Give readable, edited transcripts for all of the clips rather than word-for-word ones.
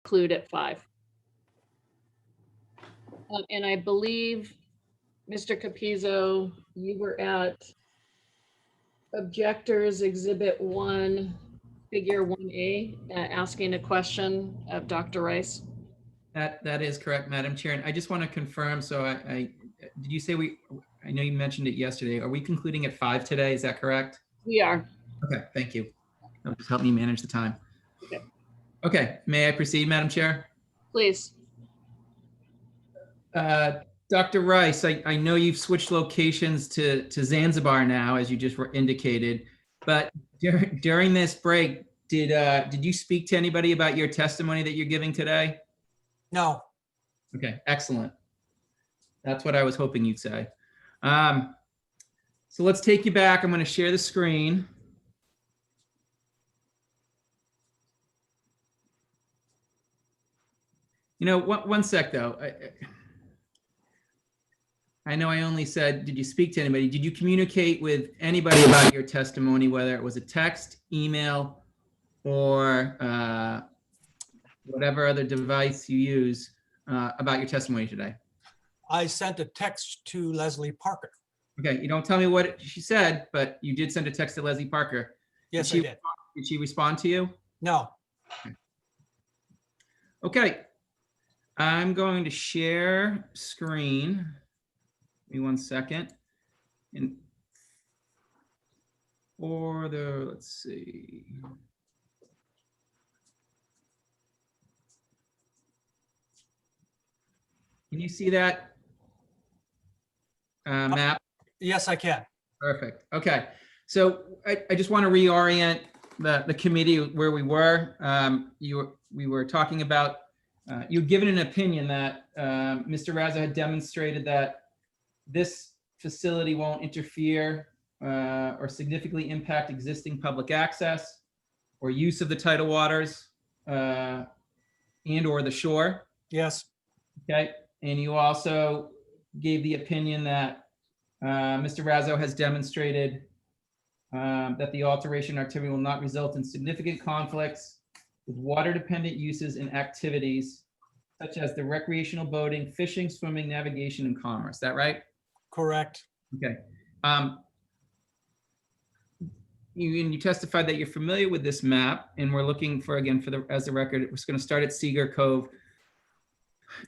conclude at 5. And I believe, Mr. Capizzo, you were at Objectors Exhibit 1, Figure 1A, asking a question of Dr. Rice. That is correct, Madam Chair. And I just want to confirm, so I did you say I know you mentioned it yesterday. Are we concluding at 5 today? Is that correct? We are. Okay, thank you. That'll just help me manage the time. Okay. Okay, may I proceed, Madam Chair? Please. Dr. Rice, I know you've switched locations to Zanzibar now, as you just indicated, but during this break, did you speak to anybody about your testimony that you're giving today? No. Okay, excellent. That's what I was hoping you'd say. So let's take you back. I'm going to share the screen. You know, one sec though. I know I only said, did you speak to anybody? Did you communicate with anybody about your testimony, whether it was a text, email, or whatever other device you use about your testimony today? I sent a text to Leslie Parker. Okay, you don't tell me what she said, but you did send a text to Leslie Parker. Yes, I did. Did she respond to you? No. Okay, I'm going to share screen. Give me 1 second. And for the, let's see. Can you see that map? Yes, I can. Perfect. Okay. So I just want to reorient the committee where we were. We were talking about, you'd given an opinion that Mr. Raso had demonstrated that this facility won't interfere or significantly impact existing public access or use of the tidal waters and or the shore. Yes. Okay. And you also gave the opinion that Mr. Raso has demonstrated that the alteration activity will not result in significant conflicts with water-dependent uses and activities such as the recreational boating, fishing, swimming, navigation, and commerce. Is that right? Correct. Okay. You testified that you're familiar with this map, and we're looking for, again, as the record, we're going to start at Seaguar Cove.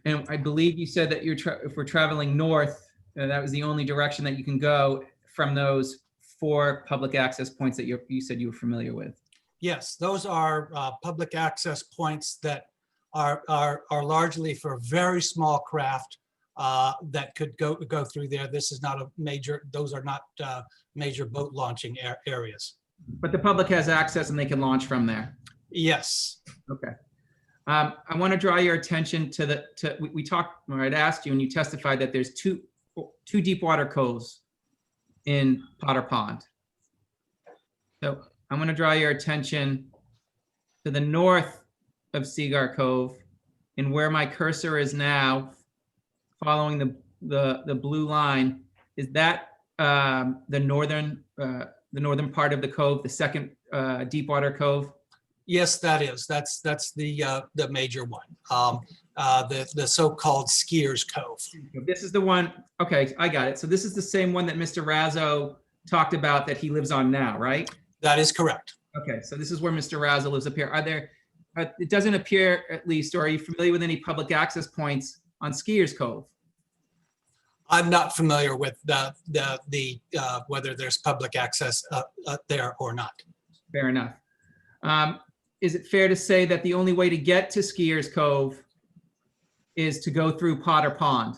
And I believe you said that if we're traveling north, that was the only direction that you can go from those 4 public access points that you said you were familiar with. Yes, those are public access points that are largely for very small craft that could go through there. This is not a major, those are not major boat launching areas. But the public has access and they can launch from there. Yes. Okay. I want to draw your attention to we talked, or I'd asked you, and you testified that there's two deep water coves in Potter Pond. So I'm going to draw your attention to the north of Seaguar Cove, and where my cursor is now, following the blue line. Is that the northern part of the cove, the second deep water cove? Yes, that is. That's the major one. The so-called Skiers Cove. This is the one. Okay, I got it. So this is the same one that Mr. Raso talked about that he lives on now, right? That is correct. Okay, so this is where Mr. Raso lives up here. Are there? It doesn't appear, at least, or are you familiar with any public access points on Skiers Cove? I'm not familiar with the whether there's public access there or not. Fair enough. Is it fair to say that the only way to get to Skiers Cove is to go through Potter Pond?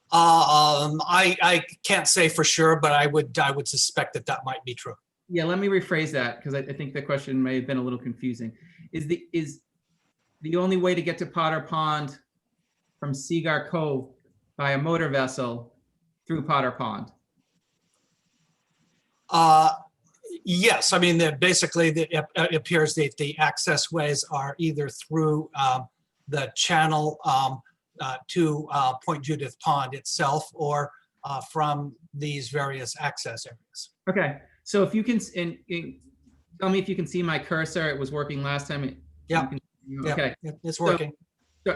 I can't say for sure, but I would suspect that might be true. Yeah, let me rephrase that, because I think the question may have been a little confusing. Is the only way to get to Potter Pond from Seaguar Cove by a motor vessel through Potter Pond? Yes, I mean, basically it appears that the access ways are either through the channel to Point Judith Pond itself, or from these various access areas. Okay, so if you can, tell me if you can see my cursor. It was working last time. Yeah. Yeah, Okay, it's working.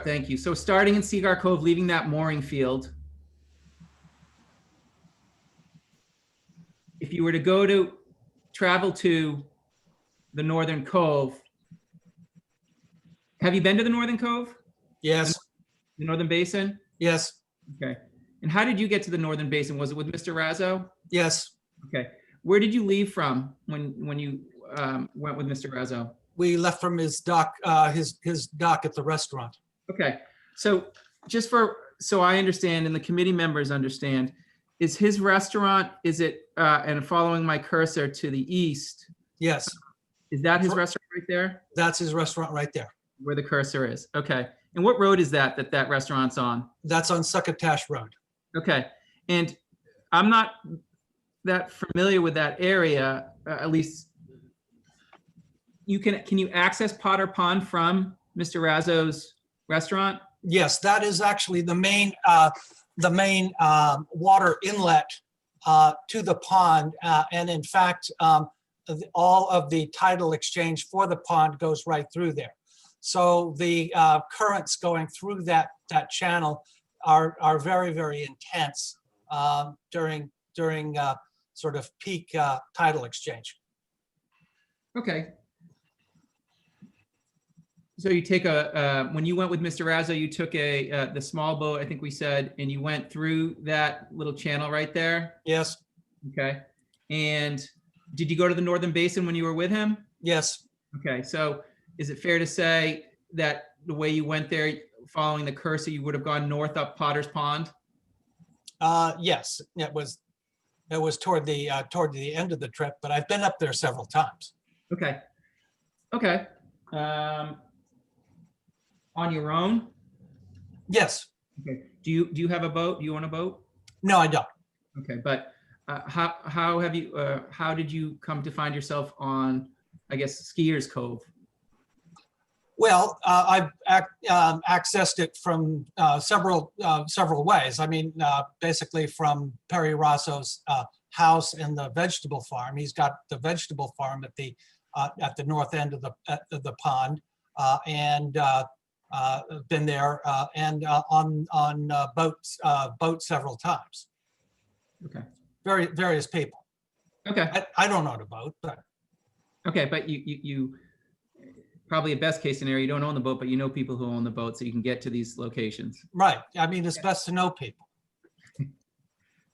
thank you. So starting in Cigar Cove, leaving that mooring field, if you were to travel to the Northern Cove, have you been to the Northern Cove, Yes, the Northern Basin? yes, Okay. And how did you get to the Northern Basin? Was it with Mr. Raso? yes. Okay. Where did you leave from when you went with Mr. Raso? We left from his dock, his dock at the restaurant. Okay. So so I understand and the committee members understand, is his restaurant, is it, and following my cursor to the east, Yes, is that his restaurant right there? that's his restaurant right there. Where the cursor is? Okay. And what road is that restaurant's on? That's on Succotash Road. Okay. And I'm not that familiar with that area, at least can you access Potter Pond from Mr. Raso's restaurant? Yes, that is actually the main water inlet to the pond. And in fact, all of the tidal exchange for the pond goes right through there. So the currents going through that channel are very, very intense during sort of peak tidal exchange. Okay. So you take when you went with Mr. Raso, you took the small boat, I think we said, and you went through that little channel right there? Yes, Okay. And did you go to the Northern Basin when you were with him? yes, Okay. So is it fair to say that the way you went there, following the cursor, you would have gone north up Potter's Pond? yes. It was toward the end of the trip, but I've been up there several times. Okay. Okay. On your own? Yes. Okay. Do you have a boat? Do you own a boat? No, I don't. Okay, but how did you come to find yourself on, I guess, Skiers Cove? Well, I've accessed it from several ways. I mean, basically from Perry Raso's house in the vegetable farm. He's got the vegetable farm at the north end of the pond, and been there and on boats several times. Okay. Various people. Okay. I don't own a boat, but Okay, but you probably a best case scenario, you don't own the boat, but you know people who own the boat, so you can get to these locations. right. I mean, it's best to know people.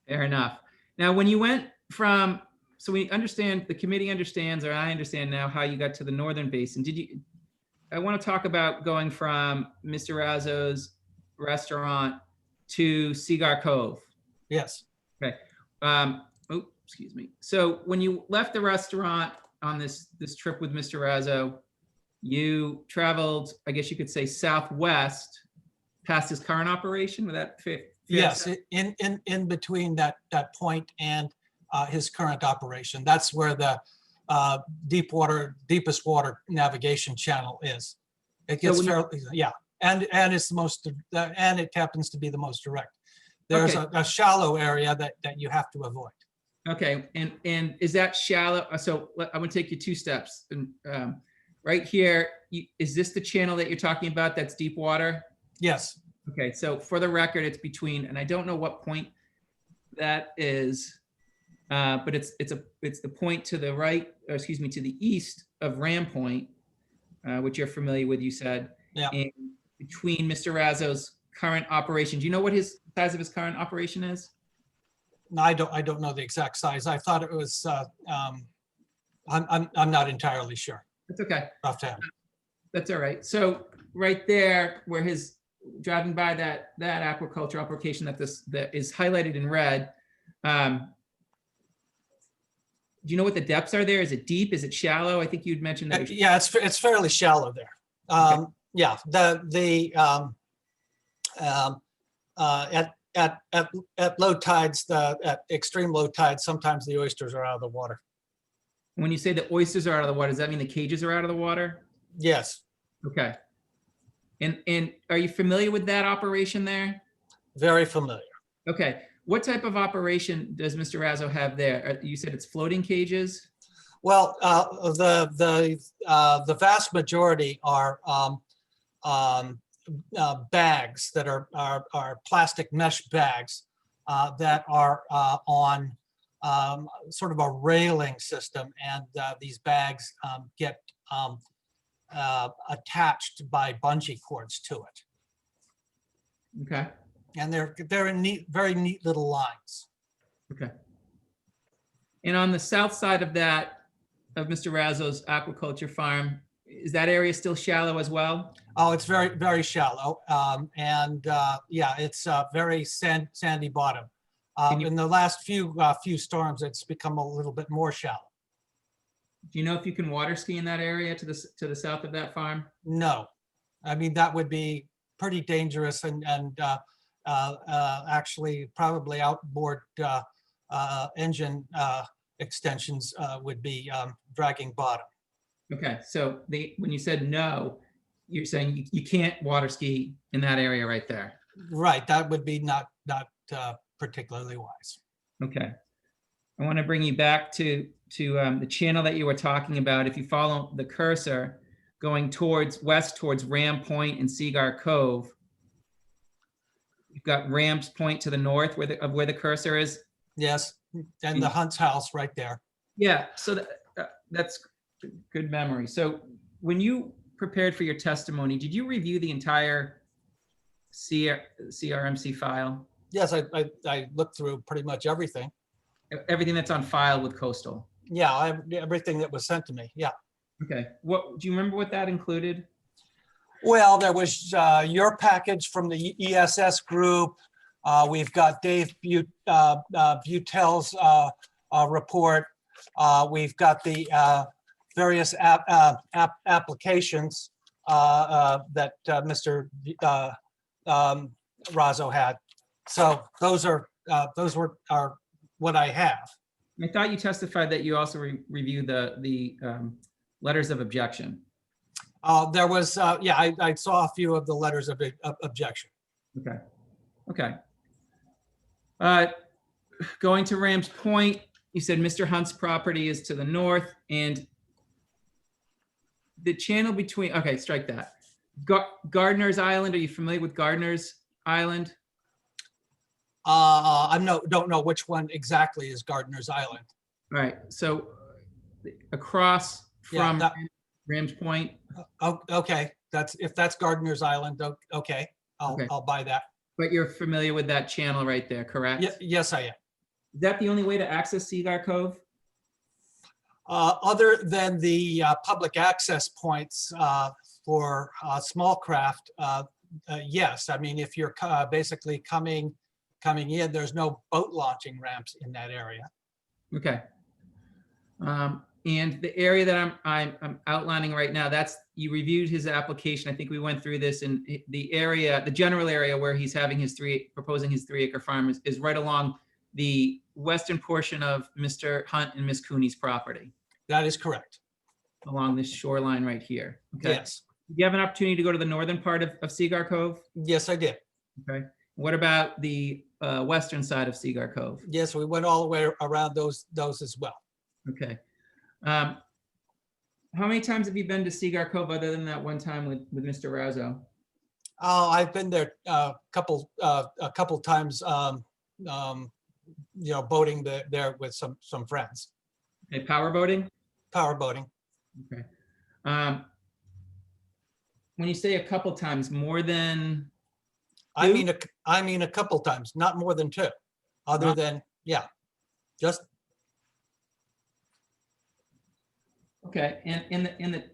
Fair enough. Now, when you went from, so we understand, the committee understands, or I understand now how you got to the Northern Basin. I want to talk about going from Mr. Raso's restaurant to Cigar Cove. Yes. Okay. Excuse me. So when you left the restaurant on this trip with Mr. Raso, you traveled, I guess you could say, southwest past his current operation. Would that fit? Yes, in between that point and his current operation. That's where the deepest water navigation channel is. It gets fairly, yeah, and it's the most, and it happens to be the most direct. There's a shallow area that you have to avoid. Okay, and is that shallow? So I'm gonna take you 2 steps. And right here, is this the channel that you're talking about? That's deep water? Yes. Okay, so for the record, it's between, and I don't know what point that is, but it's the point to the right, or excuse me, to the east of Ram Point, which you're familiar with, you said. Yeah. And between Mr. Raso's current operation, do you know what his size of his current operation is? No, I don't know the exact size. I thought it was. I'm not entirely sure. That's okay. Offhand. That's all right. So right there, where his driving by that aquaculture application that is highlighted in red. Do you know what the depths are there? Is it deep? Is it shallow? I think you'd mentioned that. Yeah, it's fairly shallow there. Okay. Yeah, at low tides, at extreme low tides, sometimes the oysters are out of the water. When you say the oysters are out of the water, does that mean the cages are out of the water? Yes, Okay. And are you familiar with that operation there? very familiar. Okay. What type of operation does Mr. Raso have there? You said it's floating cages? Well, the vast majority are bags that are plastic mesh bags that are on sort of a railing system, and these bags get attached by bungee cords to it, Okay, and they're in very neat little lines. okay. And on the south side of that, of Mr. Raso's aquaculture farm, is that area still shallow as well? Oh, it's very, very shallow. Yeah, it's very sandy bottom. Can you- In the last few storms, it's become a little bit more shallow. Do you know if you can water ski in that area to the south of that farm? No, I mean, that would be pretty dangerous and actually probably outboard engine extensions would be dragging bottom. Okay, so when you said no, you're saying you can't water ski in that area right there. Right, that would be not particularly wise. Okay. I want to bring you back to the channel that you were talking about. If you follow the cursor going west towards Ram Point and Seagar Cove, you've got Ram's Point to the north where the cursor is. Yes, and the Hunt's house right there. Yeah, so that's good memory. So when you prepared for your testimony, did you review the entire CRMC file? Yes, I looked through pretty much everything. Everything that's on file with Coastal? Yeah, everything that was sent to me, yeah. Okay, do you remember what that included? Well, there was your package from the ESS group. We've got Dave Butel's report. We've got the various applications that Mr. Raso had. So those are what I have. I thought you testified that you also reviewed the letters of objection. There was, yeah, I saw a few of the letters of objection. Okay. Okay. Going to Ram's Point, you said Mr. Hunt's property is to the north, and the channel between, okay, strike that. Gardiner's Island, are you familiar with Gardiner's Island? I don't know which one exactly is Gardiner's Island. All right, so across Yeah, from that- Ram's Point. Oh, okay, if that's Gardiner's Island, okay, Okay. I'll buy that. But you're familiar with that channel right there, correct? Yes, I am. Is that the only way to access Seagar Cove? Other than the public access points for small craft, yes. I mean, if you're basically coming in, there's no boat launching ramps in that area. Okay. And the area that I'm outlining right now, you reviewed his application. I think we went through this, and the general area where he's having proposing his 3-acre farm is right along the western portion of Mr. Hunt and Miss Cooney's property, That is correct. along this shoreline right here. Okay. Yes. Do you have an opportunity to go to the northern part of Seagar Cove? Yes, I did. Okay. What about the western side of Seagar Cove? Yes, we went all the way around those as well. Okay. How many times have you been to Seagar Cove other than that one time with Mr. Raso? I've been there a couple times, boating there with some friends. Okay, power boating? Power boating. Okay. When you say a couple times, more than I two? mean a couple times, not more than 2. Other than, yeah, just. Okay, and in the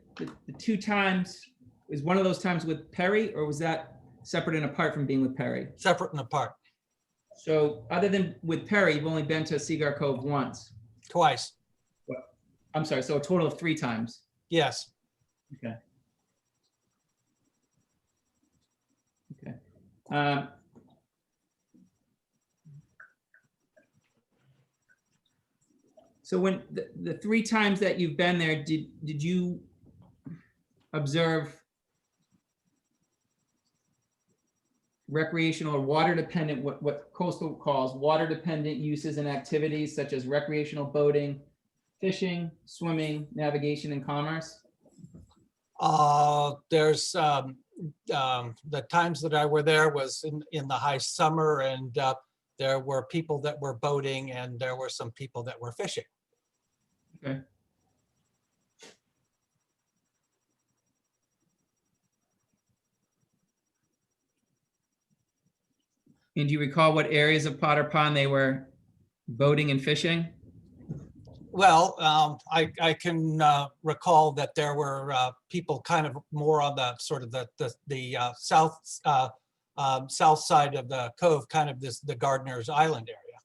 2 times, is one of those times with Perry, or was that separate and apart from being with Perry? Separate and apart. So other than with Perry, you've only been to Seagar Cove once. Twice. I'm sorry, so a total of 3 times. Yes. Okay. Okay. So when the 3 times that you've been there, did you observe recreational or water dependent, what Coastal calls water dependent uses and activities such as recreational boating, fishing, swimming, navigation, and commerce? There's the times that I were there was in the high summer, and there were people that were boating and there were some people that were fishing. Okay. And do you recall what areas of Potter Pond they were boating and fishing? Well, I can recall that there were people kind of more on the sort of the south south side of the cove, kind of the Gardener's Island area.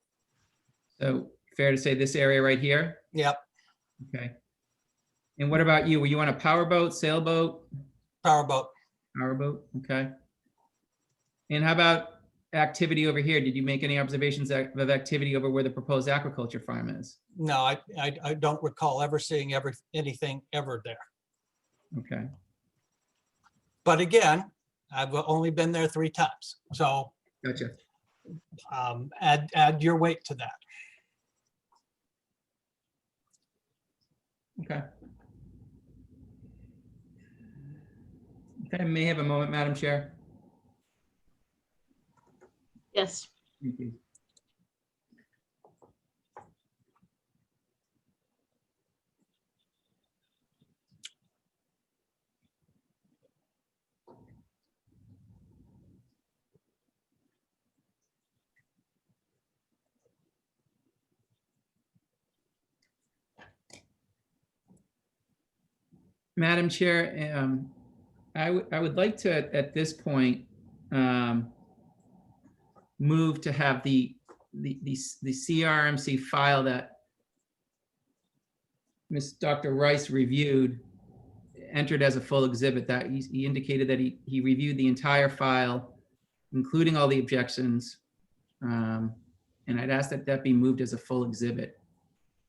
So fair to say this area right here? Yep, Okay. And what about you? Were you on a powerboat, sailboat? powerboat. Powerboat, okay. And how about activity over here? Did you make any observations of activity over where the proposed aquaculture farm is? No, I don't recall ever seeing anything ever there. Okay, But again, I've only been there 3 times, so gotcha. add your weight to that. Okay. Okay, may have a moment, Madam Chair. Yes. Thank you. Madam Chair, I would like to, at this point, move to have the CRMC file that Dr. Rice reviewed entered as a full exhibit. That he indicated that he reviewed the entire file, including all the objections. And I'd ask that that be moved as a full exhibit.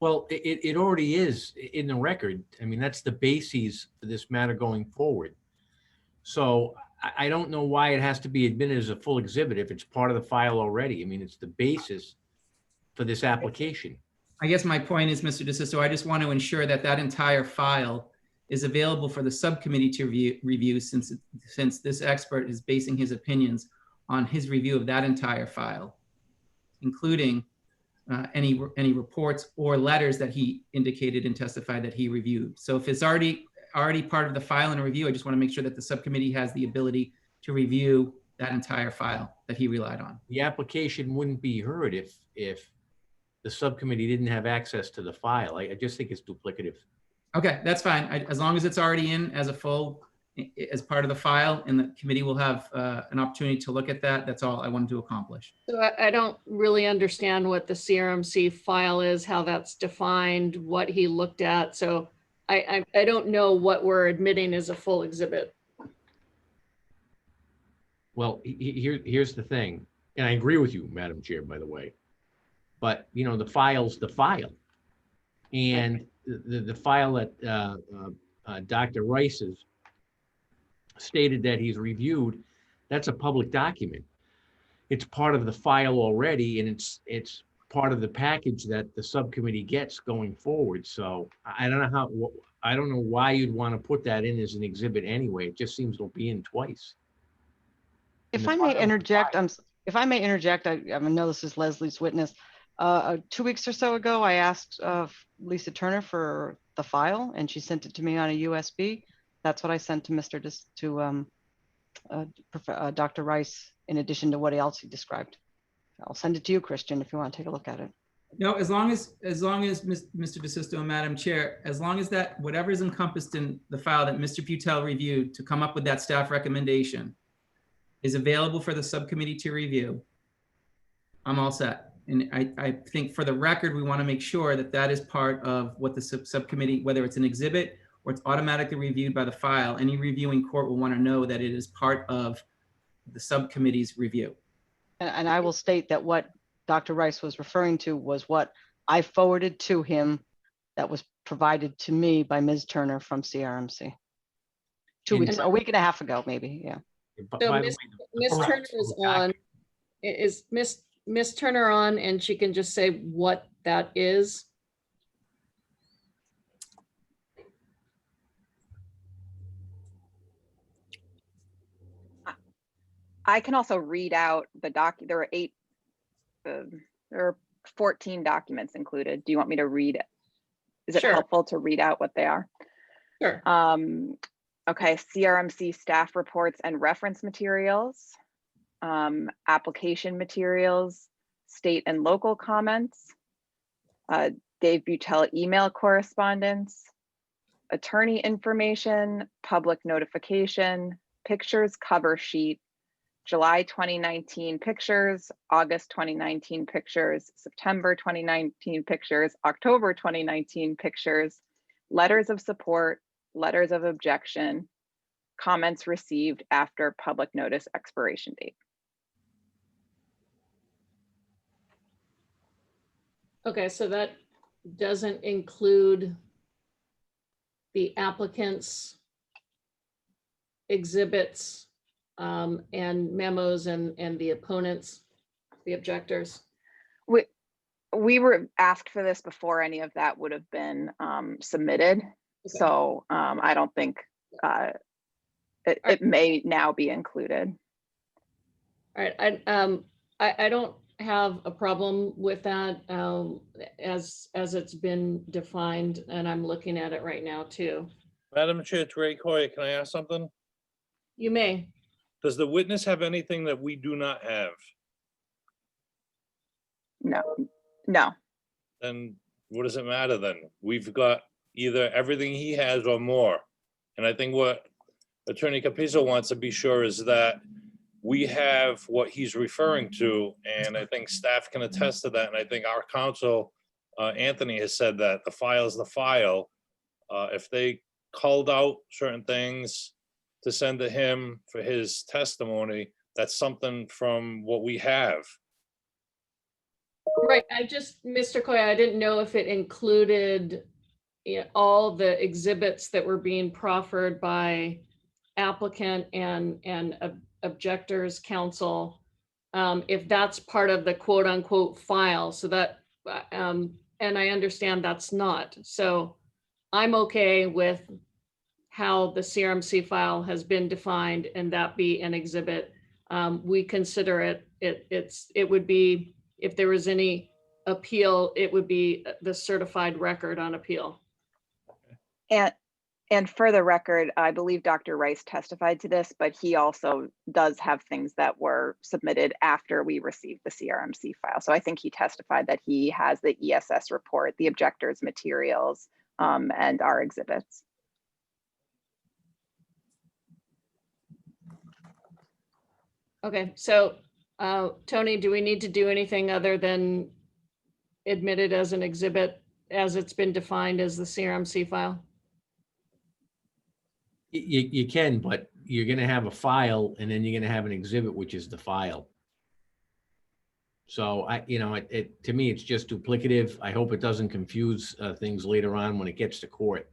Well, it already is in the record. I mean, that's the basis for this matter going forward. So I don't know why it has to be admitted as a full exhibit if it's part of the file already. I mean, it's the basis for this application. I guess my point is, Mr. DeSisto, I just want to ensure that that entire file is available for the subcommittee to review since this expert is basing his opinions on his review of that entire file, including any reports or letters that he indicated and testified that he reviewed. So if it's already part of the file and a review, I just want to make sure that the subcommittee has the ability to review that entire file that he relied on. The application wouldn't be heard if the subcommittee didn't have access to the file. I just think it's duplicative. Okay, that's fine. As long as it's already in as a full, as part of the file, and the committee will have an opportunity to look at that. That's all I wanted to accomplish. So I don't really understand what the CRMC file is, how that's defined, what he looked at. So I don't know what we're admitting as a full exhibit. Well, here's the thing, and I agree with you, Madam Chair, by the way. But, you know, the file's the file. And the file that Dr. Rice has stated that he's reviewed, that's a public document. It's part of the file already, and it's part of the package that the subcommittee gets going forward. So I don't know why you'd want to put that in as an exhibit anyway. It just seems to be in twice. If I may interject, I know this is Leslie's witness. 2 weeks or so ago, I asked Lisa Turner for the file, and she sent it to me on a USB. That's what I sent to Dr. Rice, in addition to what else he described. I'll send it to you, Christian, if you want to take a look at it. No, as long as Mr. DeSisto and Madam Chair, as long as that whatever is encompassed in the file that Mr. Putel reviewed to come up with that staff recommendation is available for the subcommittee to review, I'm all set. And I think for the record, we want to make sure that that is part of what the subcommittee, whether it's an exhibit or it's automatically reviewed by the file, any reviewing court will want to know that it is part of the subcommittee's review. And I will state that what Dr. Rice was referring to was what I forwarded to him that was provided to me by Ms. Turner from CRMC. 2 weeks, a week and a half ago, maybe, yeah. So Ms. Turner is on. Is Ms. Turner on, and she can just say what that is? I can also read out the there are 14 documents included. Do you want me to read it? Is it Sure. helpful to read out what they are? Sure. Okay, CRMC staff reports and reference materials, application materials, state and local comments, Dave Butel email correspondence, attorney information, public notification, pictures cover sheet, July 2019 pictures, August 2019 pictures, September 2019 pictures, October 2019 pictures, letters of support, letters of objection, comments received after public notice expiration date. Okay, so that doesn't include the applicant's exhibits and memos and the opponents, the objectors. We were asked for this before any of that would have been submitted. Okay. So I don't think it may now be included. All right, I don't have a problem with that as it's been defined, and I'm looking at it right now too. Madam Chair, it's Ray Coyer. Can I ask something? You may. Does the witness have anything that we do not have? No. Then what does it matter then? We've got either everything he has or more. And I think what Attorney Capizzo wants to be sure is that we have what he's referring to, and I think staff can attest to that. And I think our counsel, Anthony, has said that the file is the file. If they called out certain things to send to him for his testimony, that's something from what we have. Right, Mr. Coy, I didn't know if it included all the exhibits that were being proffered by applicant and objectors counsel, if that's part of the quote unquote file. So that, and I understand that's not. So I'm okay with how the CRMC file has been defined and that be an exhibit. We consider it would be, if there was any appeal, it would be the certified record on appeal. And for the record, I believe Dr. Rice testified to this, but he also does have things that were submitted after we received the CRMC file. So I think he testified that he has the ESS report, the objectors materials, and our exhibits. Okay, so Tony, do we need to do anything other than admit it as an exhibit as it's been defined as the CRMC file? You can, but you're gonna have a file and then you're gonna have an exhibit, which is the file. So to me, it's just duplicative. I hope it doesn't confuse things later on when it gets to court.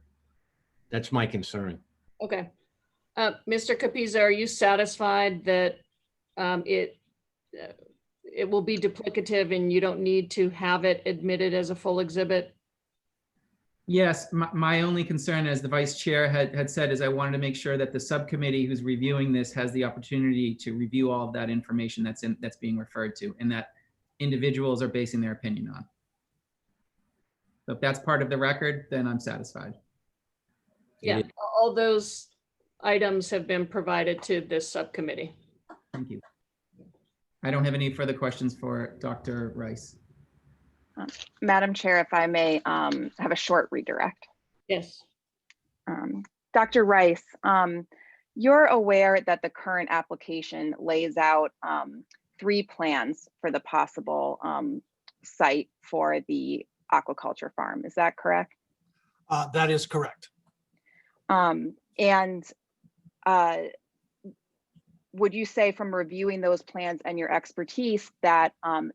That's my concern. Okay. Mr. Capizzo, are you satisfied that it will be duplicative and you don't need to have it admitted as a full exhibit? Yes, my only concern, as the vice chair had said, is I wanted to make sure that the subcommittee who's reviewing this has the opportunity to review all of that information that's being referred to and that individuals are basing their opinion on. So if that's part of the record, then I'm satisfied. Yeah, all those items have been provided to this subcommittee. Thank you. I don't have any further questions for Dr. Rice. Madam Chair, if I may have a short redirect. Yes. Dr. Rice, you're aware that the current application lays out 3 plans for the possible site for the aquaculture farm. Is that correct? That is correct. Would you say, from reviewing those plans and your expertise, that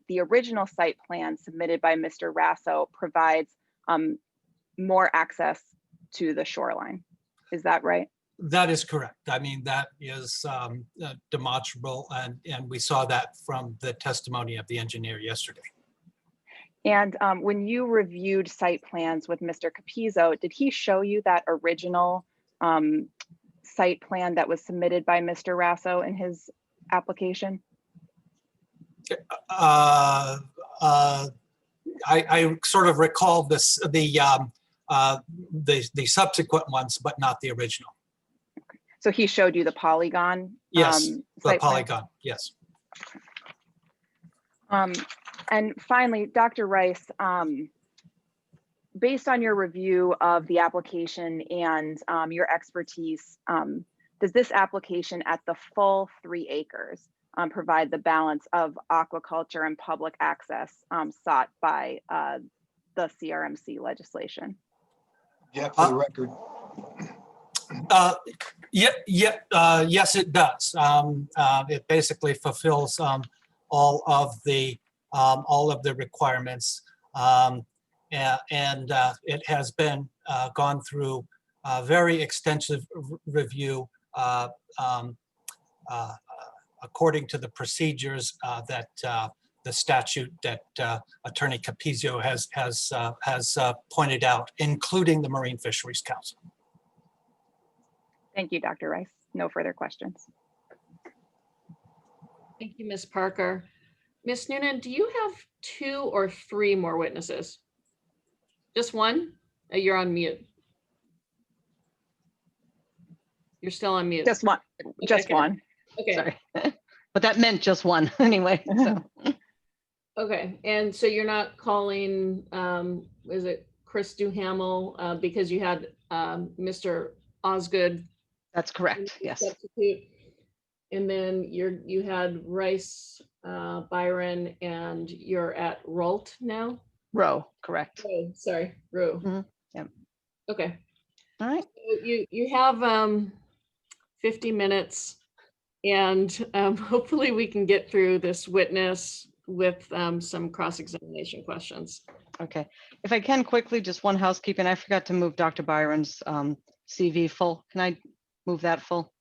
the original site plan submitted by Mr. Raso provides more access to the shoreline? Is that right? That is correct. I mean, that is demonstrable, and we saw that from the testimony of the engineer yesterday. And when you reviewed site plans with Mr. Capizzo, did he show you that original site plan that was submitted by Mr. Raso in his application? I sort of recall this, the subsequent ones, but not the original. So he showed you the polygon? Yes, the site plan? polygon, yes. And finally, Dr. Rice, based on your review of the application and your expertise, does this application at the full 3 acres provide the balance of aquaculture and public access sought by the CRMC legislation? Yeah, for the record. Yes, it does. It basically fulfills all of the requirements, and it has been gone through a very extensive review according to the procedures that the statute that Attorney Capizio has pointed out, including the Marine Fisheries Council. Thank you, Dr. Rice. No further questions. Thank you, Ms. Parker. Ms. Noonan, do you have 2 or 3 more witnesses? Just one? You're on mute. You're still on mute. Just one. Just Okay. one. Okay. Sorry. But that meant just one anyway. So. Okay. And so you're not calling, is it Chris Duhamel, because you had Mr. Osgood That's correct. Yes. substitute, and then you had Rice, Byron, and you're at Rolt now? Row. Correct. Oh, sorry, Rue. Mhm, yep. Okay. All right. So you have 50 minutes, and hopefully we can get through this witness with some cross-examination questions. Okay. If I can quickly, just one housekeeping. I forgot to move Dr. Byron's CV full. Can I move that full?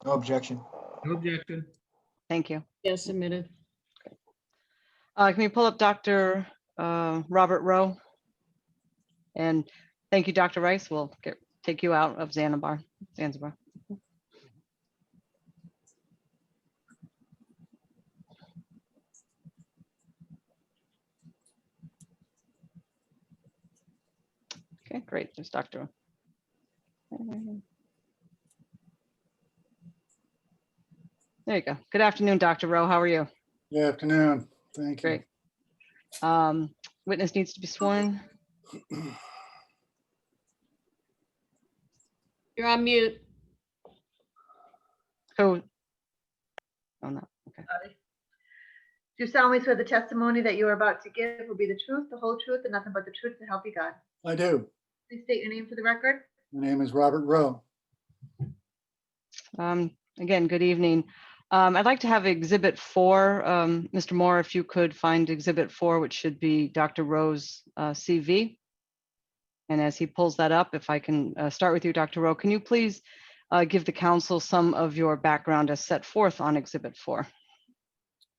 No objection. No objection. Thank you. Yes, submitted. Can you pull up Dr. Robert Rowe? And thank you, Dr. Rice. We'll take you out of Zanzibar. Okay, great. There's Dr. There you go. Good afternoon, Dr. Rowe. How are you? Good afternoon. Thank you. Great. Witness needs to be sworn. You're on mute. Oh. Oh, no. Okay. Do solemnly swear the testimony that you are about to give will be the truth, the whole truth, and nothing but the truth to help you God. I do. Please state your name for the record. My name is Robert Rowe. Again, good evening. I'd like to have Exhibit 4. Mr. Moore, if you could find Exhibit 4, which should be Dr. Rowe's CV. And as he pulls that up, if I can start with you, Dr. Rowe, can you please give the council some of your background as set forth on Exhibit 4?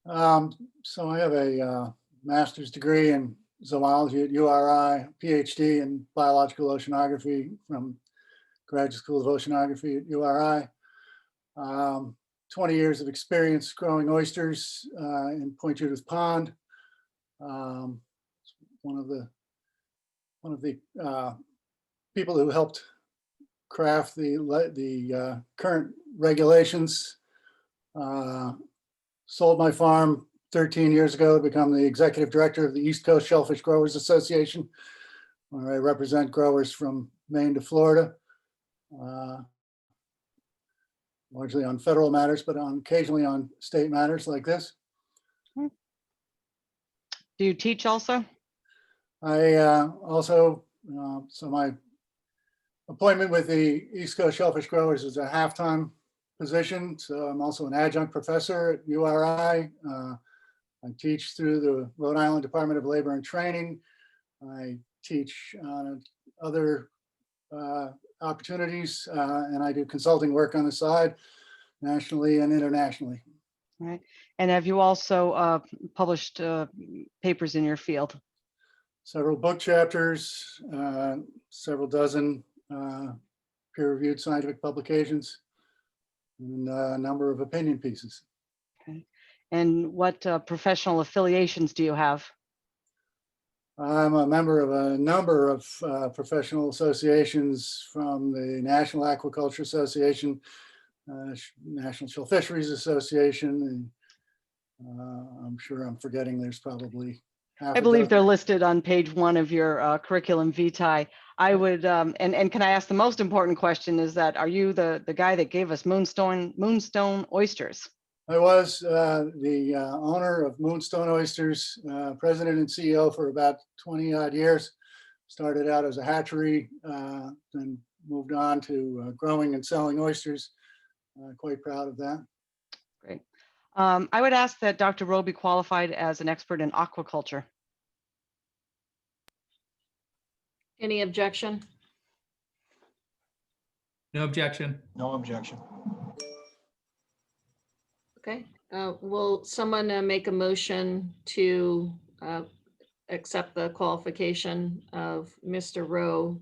So I have a master's degree in zoology at URI, PhD in biological oceanography from Graduate School of Oceanography at URI. 20 years of experience growing oysters in Point Judith Pond. One of the people who helped craft the current regulations. Sold my farm 13 years ago to become the executive director of the East Coast Shellfish Growers Association, where I represent growers from Maine to Florida. Largely on federal matters, but occasionally on state matters like this. Do you teach also? I also, so my appointment with the East Coast Shellfish Growers is a half-time position. So I'm also an adjunct professor at URI. I teach through the Rhode Island Department of Labor and Training. I teach on other opportunities, and I do consulting work on the side, nationally and internationally. All right. And have you also published papers in your field? Several book chapters, several dozen peer-reviewed scientific publications. and a number of opinion pieces. And what professional affiliations do you have? I'm a member of a number of professional associations, from the National Aquaculture Association, National Shell Fisheries Association, and I'm sure I'm forgetting, there's probably half I a believe they're dozen. listed on page 1 of your curriculum vitae. I would, and can I ask the most important question, is that, are you the guy that gave us Moonstone oysters? I was the owner of Moonstone Oysters, president and CEO for about 20 odd years. Started out as a hatchery, then moved on to growing and selling oysters. Quite proud of that. Great. I would ask that Dr. Rowe be qualified as an expert in aquaculture. Any objection? No objection. No objection. Okay, will someone make a motion to accept the qualification of Mr. Rowe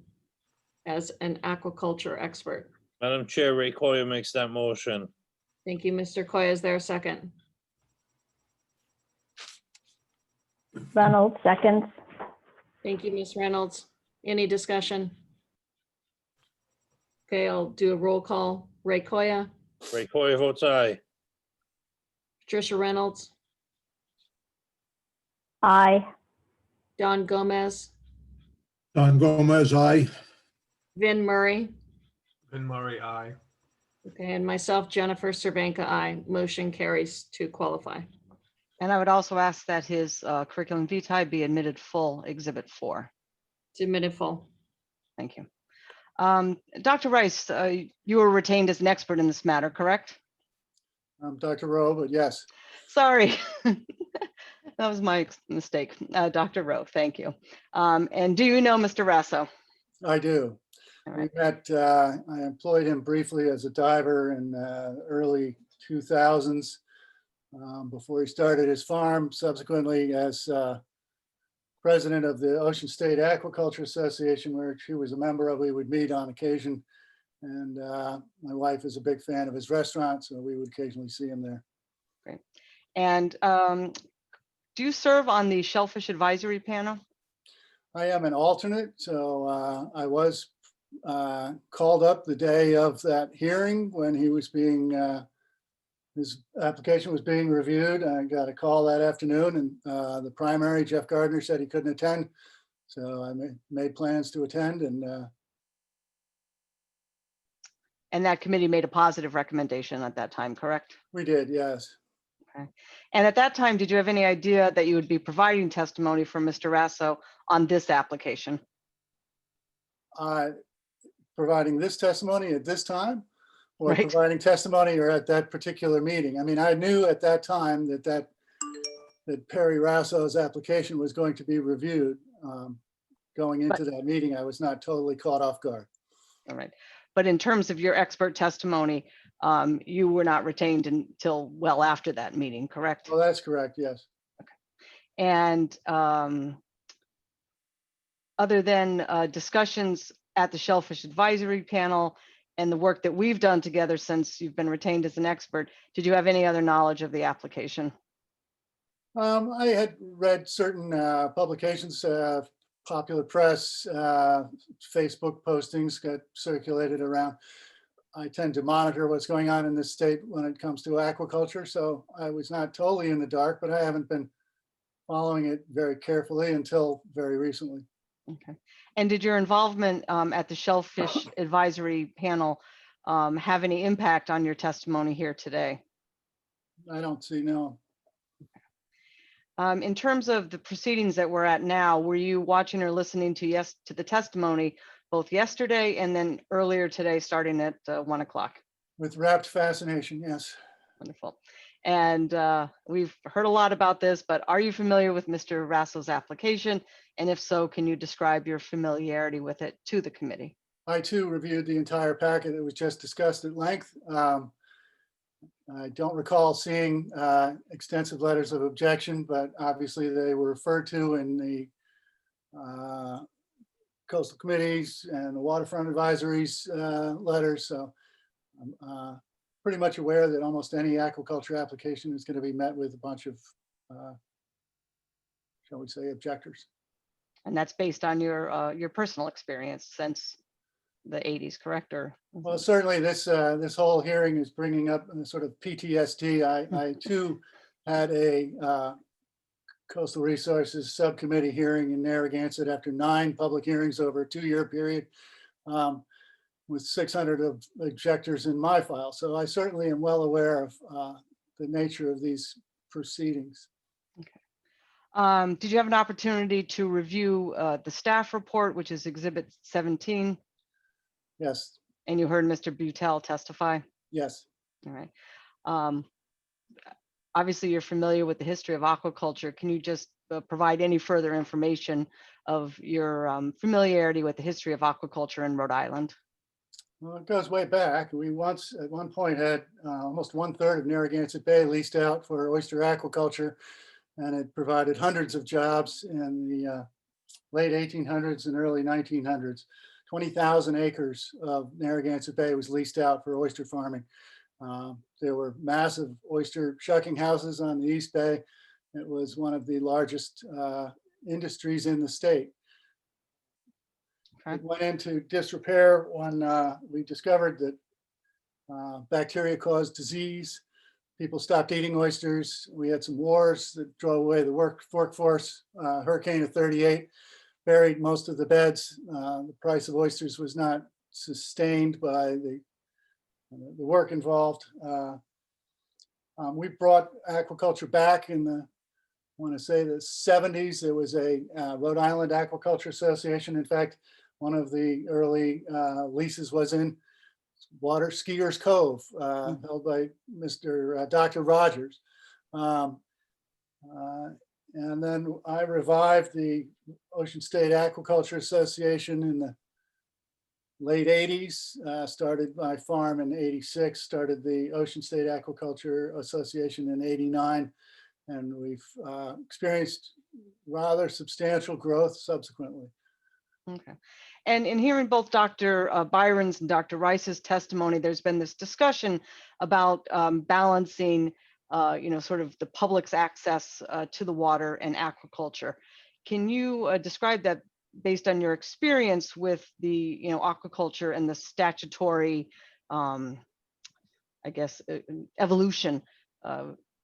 as an aquaculture expert? Madam Chair, Ray Coyer makes that motion. Thank you, Mr. Coy. Is there a second? Reynolds, seconds. Thank you, Ms. Reynolds. Any discussion? Okay, I'll do a roll call. Ray Coya, Ray Coyer votes aye. Patricia Reynolds, Aye. Don Gomez, Don Gomez, aye. Vin Murray, Vin Murray, aye. okay, and myself, Jennifer Cervenka, aye. Motion carries to qualify. And I would also ask that his curriculum vitae be admitted full, Exhibit 4. It's admitted full. Thank you. Dr. Rice, you were retained as an expert in this matter, correct? I'm Dr. Rowe, but yes, Sorry. That was my mistake. Dr. Rowe, thank you. And do you know Mr. Raso? I do. All We right. met, I employed him briefly as a diver in early 2000s, before he started his farm. Subsequently, as president of the Ocean State Aquaculture Association, where he was a member of, we would meet on occasion. And my wife is a big fan of his restaurant, so we would occasionally see him there. And do you serve on the Shellfish Advisory Panel? I am an alternate, so I was called up the day of that hearing when he was being, his application was being reviewed. I got a call that afternoon, and the primary, Jeff Gardner, said he couldn't attend. So I made plans to attend, And that committee made a positive recommendation at that time, correct? we did, yes. And at that time, did you have any idea that you would be providing testimony from Mr. Raso on this application? Providing this testimony at this time, or Right. providing testimony or at that particular meeting? I mean, I knew at that time that Perry Raso's application was going to be reviewed. Going into that meeting, I was not totally caught off guard. All right. But in terms of your expert testimony, you were not retained until well after that meeting, correct? Well, that's correct, yes. And other than discussions at the Shellfish Advisory Panel and the work that we've done together since you've been retained as an expert, did you have any other knowledge of the application? I had read certain publications, popular press, Facebook postings got circulated around. I tend to monitor what's going on in this state when it comes to aquaculture, so I was not totally in the dark, but I haven't been following it very carefully until very recently. Okay. And did your involvement at the Shellfish Advisory Panel have any impact on your testimony here today? I don't see, no. In terms of the proceedings that we're at now, were you watching or listening to the testimony both yesterday and then earlier today, starting at 1 o'clock? With rapt fascination, yes. Wonderful. And we've heard a lot about this, but are you familiar with Mr. Raso's application? And if so, can you describe your familiarity with it to the committee? I too reviewed the entire packet that was just discussed at length. I don't recall seeing extensive letters of objection, but obviously they were referred to in the coastal committees and the waterfront advisories letters. So pretty much aware that almost any aquaculture application is going to be met with a bunch of, shall we say, objectors. And that's based on your personal experience since the 80s, correct? Or Well, certainly this whole hearing is bringing up a sort of PTSD. I too had a Coastal Resources Subcommittee hearing in Narragansett after 9 public hearings over a 2-year period, with 600 of objectors in my file. So I certainly am well aware of the nature of these proceedings. Did you have an opportunity to review the staff report, which is Exhibit 17? Yes, And you heard Mr. Butel testify? yes. All right. Obviously, you're familiar with the history of aquaculture. Can you just provide any further information of your familiarity with the history of aquaculture in Rhode Island? Well, it goes way back. We once, at one point, had almost 1/3 of Narragansett Bay leased out for oyster aquaculture, and it provided hundreds of jobs in the late 1800s and early 1900s. 20,000 acres of Narragansett Bay was leased out for oyster farming. There were massive oyster shucking houses on the East Bay. It was one of the largest industries in the state. Okay. It went into disrepair when we discovered that bacteria caused disease. People stopped eating oysters. We had some wars that drove away the workforce. Hurricane of '38 buried most of the beds. The price of oysters was not sustained by the work involved. We brought aquaculture back in the, I want to say, the 70s. There was a Rhode Island Aquaculture Association. In fact, one of the early leases was in Water Skiers Cove, held by Dr. Rogers. And then I revived the Ocean State Aquaculture Association in the late 80s, started my farm in 86, started the Ocean State Aquaculture Association in 89, and we've experienced rather substantial growth subsequently. Okay. And in hearing both Dr. Byron's and Dr. Rice's testimony, there's been this discussion about balancing, sort of the public's access to the water and aquaculture. Can you describe that based on your experience with the, aquaculture and the statutory, evolution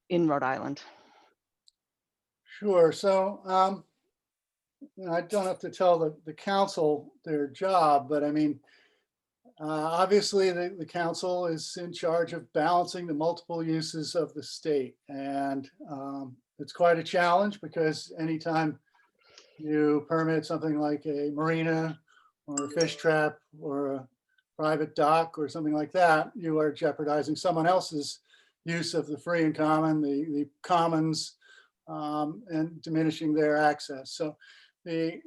in Rhode Island? Sure. So I don't have to tell the council their job, but I mean, obviously the council is in charge of balancing the multiple uses of the state. And it's quite a challenge because anytime you permit something like a marina or a fish trap or a private dock or something like that, you are jeopardizing someone else's use of the free and common, the commons, and diminishing their access. So the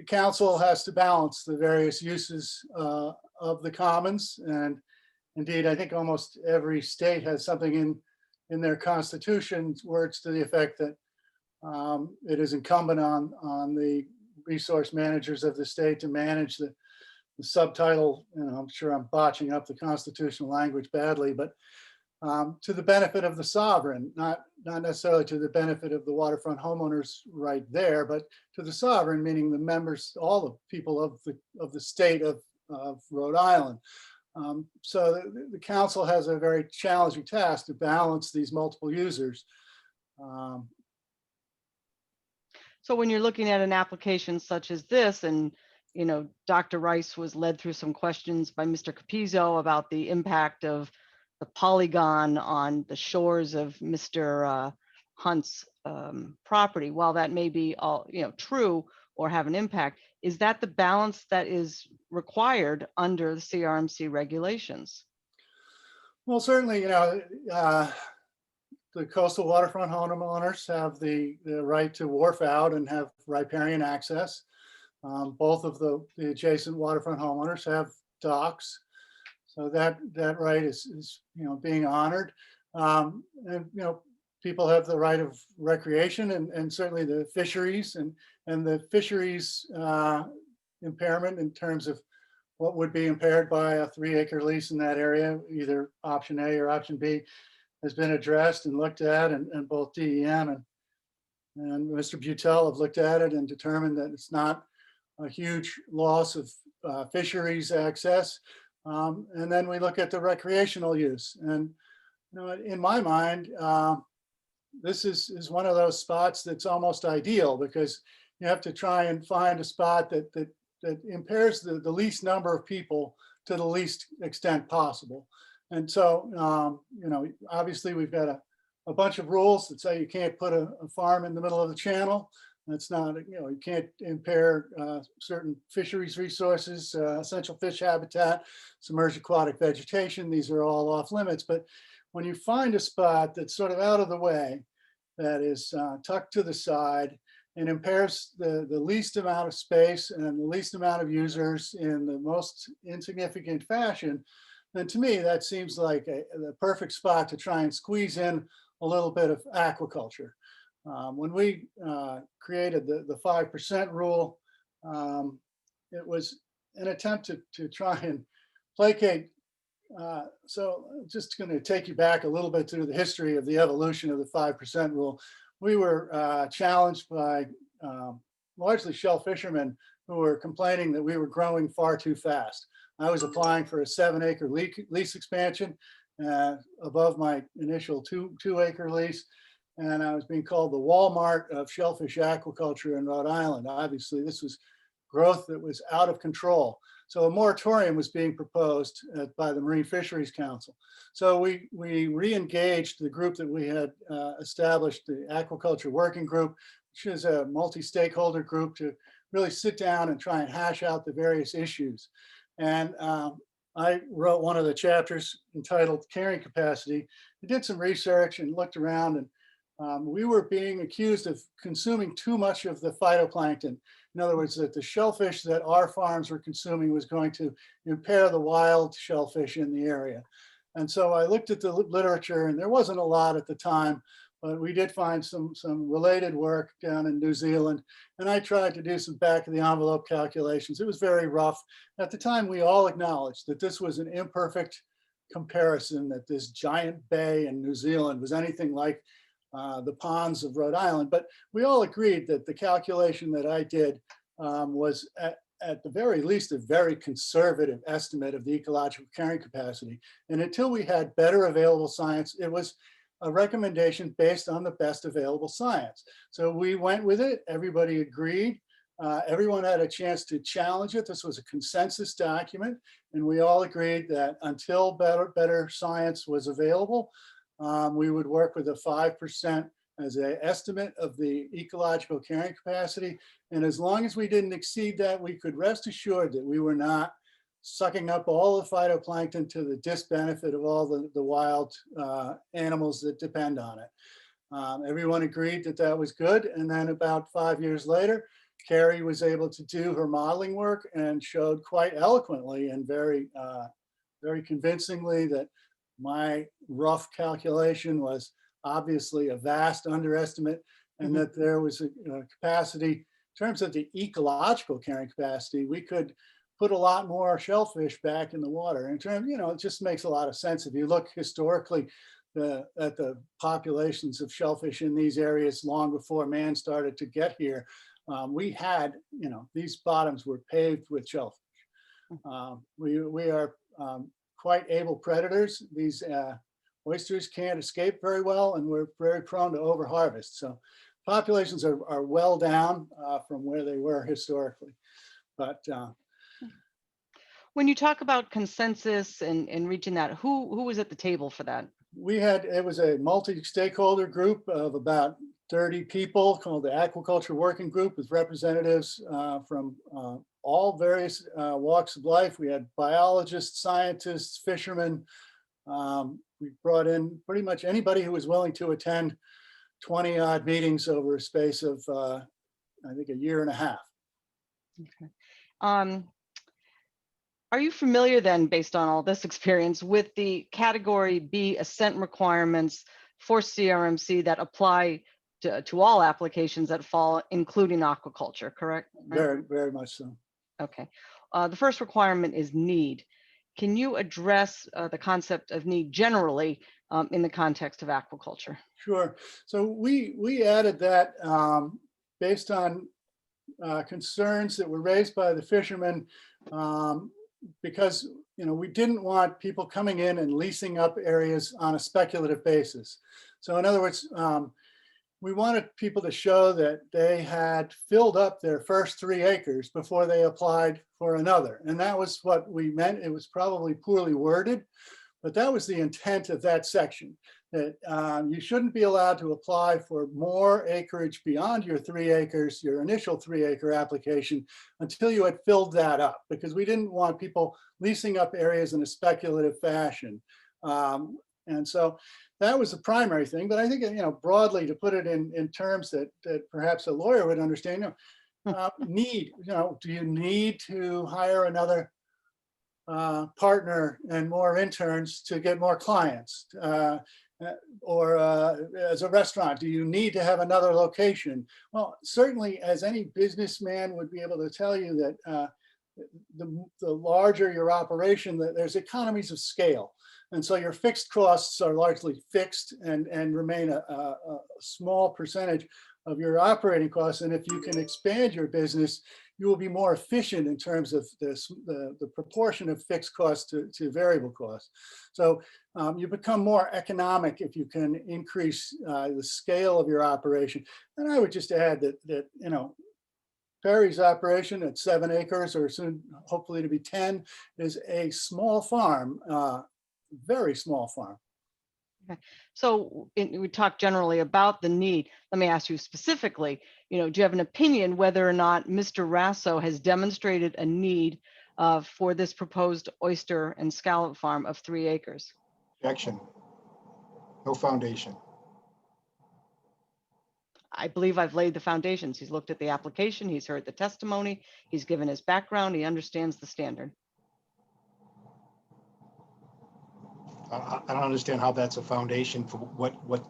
council has to balance the various uses of the commons. And indeed, I think almost every state has something in their constitution, words to the effect that it is incumbent on the resource managers of the state to manage the subtitle. I'm sure I'm botching up the constitutional language badly, but to the benefit of the sovereign, not necessarily to the benefit of the waterfront homeowners right there, but to the sovereign, meaning the members, all the people of the state of Rhode Island. So the council has a very challenging task to balance these multiple users. So when you're looking at an application such as this, and Dr. Rice was led through some questions by Mr. Capizzo about the impact of the polygon on the shores of Mr. Hunt's property. While that may be all true or have an impact, is that the balance that is required under the CRMC regulations? Well, certainly, the coastal waterfront homeowners have the right to wharf out and have riparian access. Both of the adjacent waterfront homeowners have docks. So that right is being honored. And people have the right of recreation and certainly the fisheries and the fisheries impairment in terms of what would be impaired by a 3-acre lease in that area, either option A or option B, has been addressed and looked at, and both DEM and Mr. Butel have looked at it and determined that it's not a huge loss of fisheries access. And then we look at the recreational use. And in my mind, this is one of those spots that's almost ideal, because you have to try and find a spot that impairs the least number of people to the least extent possible. And so, obviously we've got a bunch of rules that say you can't put a farm in the middle of the channel. That's not, you can't impair certain fisheries resources, essential fish habitat, submerged aquatic vegetation. These are all off limits. But when you find a spot that's sort of out of the way, that is tucked to the side and impairs the least amount of space and the least amount of users in the most insignificant fashion, then to me, that seems like the perfect spot to try and squeeze in a little bit of aquaculture. When we created the 5% rule, it was an attempt to try and placate. So I'm just going to take you back a little bit through the history of the evolution of the 5% rule. We were challenged by largely shell fishermen who were complaining that we were growing far too fast. I was applying for a 7-acre lease expansion above my initial 2-acre lease. And I was being called the Walmart of shellfish aquaculture in Rhode Island. Obviously, this was growth that was out of control. So a moratorium was being proposed by the Marine Fisheries Council. So we re-engaged the group that we had established, the Aquaculture Working Group, which is a multi-stakeholder group to really sit down and try and hash out the various issues. And I wrote one of the chapters entitled Carrying Capacity. I did some research and looked around, and we were being accused of consuming too much of the phytoplankton. In other words, that the shellfish that our farms were consuming was going to impair the wild shellfish in the area. And so I looked at the literature, and there wasn't a lot at the time, but we did find some related work down in New Zealand. And I tried to do some back of the envelope calculations. It was very rough. At the time, we all acknowledged that this was an imperfect comparison, that this giant bay in New Zealand was anything like the ponds of Rhode Island. But we all agreed that the calculation that I did was at the very least a very conservative estimate of the ecological carrying capacity. And until we had better available science, it was a recommendation based on the best available science. So we went with it. Everybody agreed. Everyone had a chance to challenge it. This was a consensus document, and we all agreed that until better science was available, we would work with a 5% as an estimate of the ecological carrying capacity. And as long as we didn't exceed that, we could rest assured that we were not sucking up all the phytoplankton to the disbenefit of all the wild animals that depend on it. Everyone agreed that that was good. And then about 5 years later, Carrie was able to do her modeling work and showed quite eloquently and very convincingly that my rough calculation was obviously a vast underestimate, and that there was a capacity in terms of the ecological carrying capacity. We could put a lot more shellfish back in the water. In terms, it just makes a lot of sense. If you look historically at the populations of shellfish in these areas long before man started to get here, we had, these bottoms were paved with shellfish. We are quite able predators. These oysters can't escape very well, and we're very prone to overharvest. So populations are well down from where they were historically. But when you talk about consensus and reaching that, who was at the table for that? It was a multi-stakeholder group of about 30 people called the Aquaculture Working Group, with representatives from all various walks of life. We had biologists, scientists, fishermen. We brought in pretty much anybody who was willing to attend 20-odd meetings over a space of, I think, a year and a half. Okay. Are you familiar then, based on all this experience, with the Category B assent requirements for CRMC that apply to all applications that fall, including aquaculture, correct? Very, very much so. Okay. The first requirement is need. Can you address the concept of need generally in the context of aquaculture? Sure. So we added that based on concerns that were raised by the fishermen because we didn't want people coming in and leasing up areas on a speculative basis. So in other words, we wanted people to show that they had filled up their first 3 acres before they applied for another. And that was what we meant. It was probably poorly worded, but that was the intent of that section, that you shouldn't be allowed to apply for more acreage beyond your 3 acres, your initial 3-acre application, until you had filled that up, because we didn't want people leasing up areas in a speculative fashion. And so that was the primary thing. But I think, broadly, to put it in terms that perhaps a lawyer would understand, need, do you need to hire another partner and more interns to get more clients? Or as a restaurant, do you need to have another location? Well, certainly, as any businessman would be able to tell you, that the larger your operation, that there's economies of scale. And so your fixed costs are largely fixed and remain a small percentage of your operating costs. And if you can expand your business, you will be more efficient in terms of the proportion of fixed costs to variable costs. So you become more economic if you can increase the scale of your operation. And I would just add that Perry's operation at 7 acres, or soon hopefully to be 10, is a small farm, very small farm. Okay. So we talked generally about the need. Let me ask you specifically, do you have an opinion whether or not Mr. Raso has demonstrated a need for this proposed oyster and scallop farm of 3 acres? Objection. No foundation. I believe I've laid the foundations. He's looked at the application, he's heard the testimony, he's given his background, he understands the standard. I don't understand how that's a foundation for what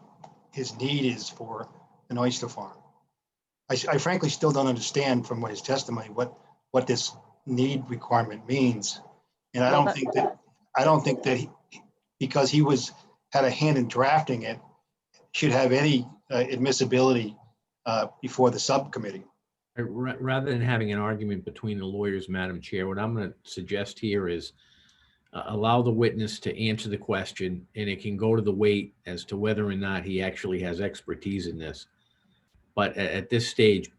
his need is for an oyster farm. I frankly still don't understand from his testimony what this need requirement means. And I don't think that he, because he had a hand in drafting it, should have any admissibility before the subcommittee. Rather than having an argument between the lawyers, Madam Chair, what I'm going to suggest here is allow the witness to answer the question, and it can go to the weight as to whether or not he actually has expertise in this. But at this stage,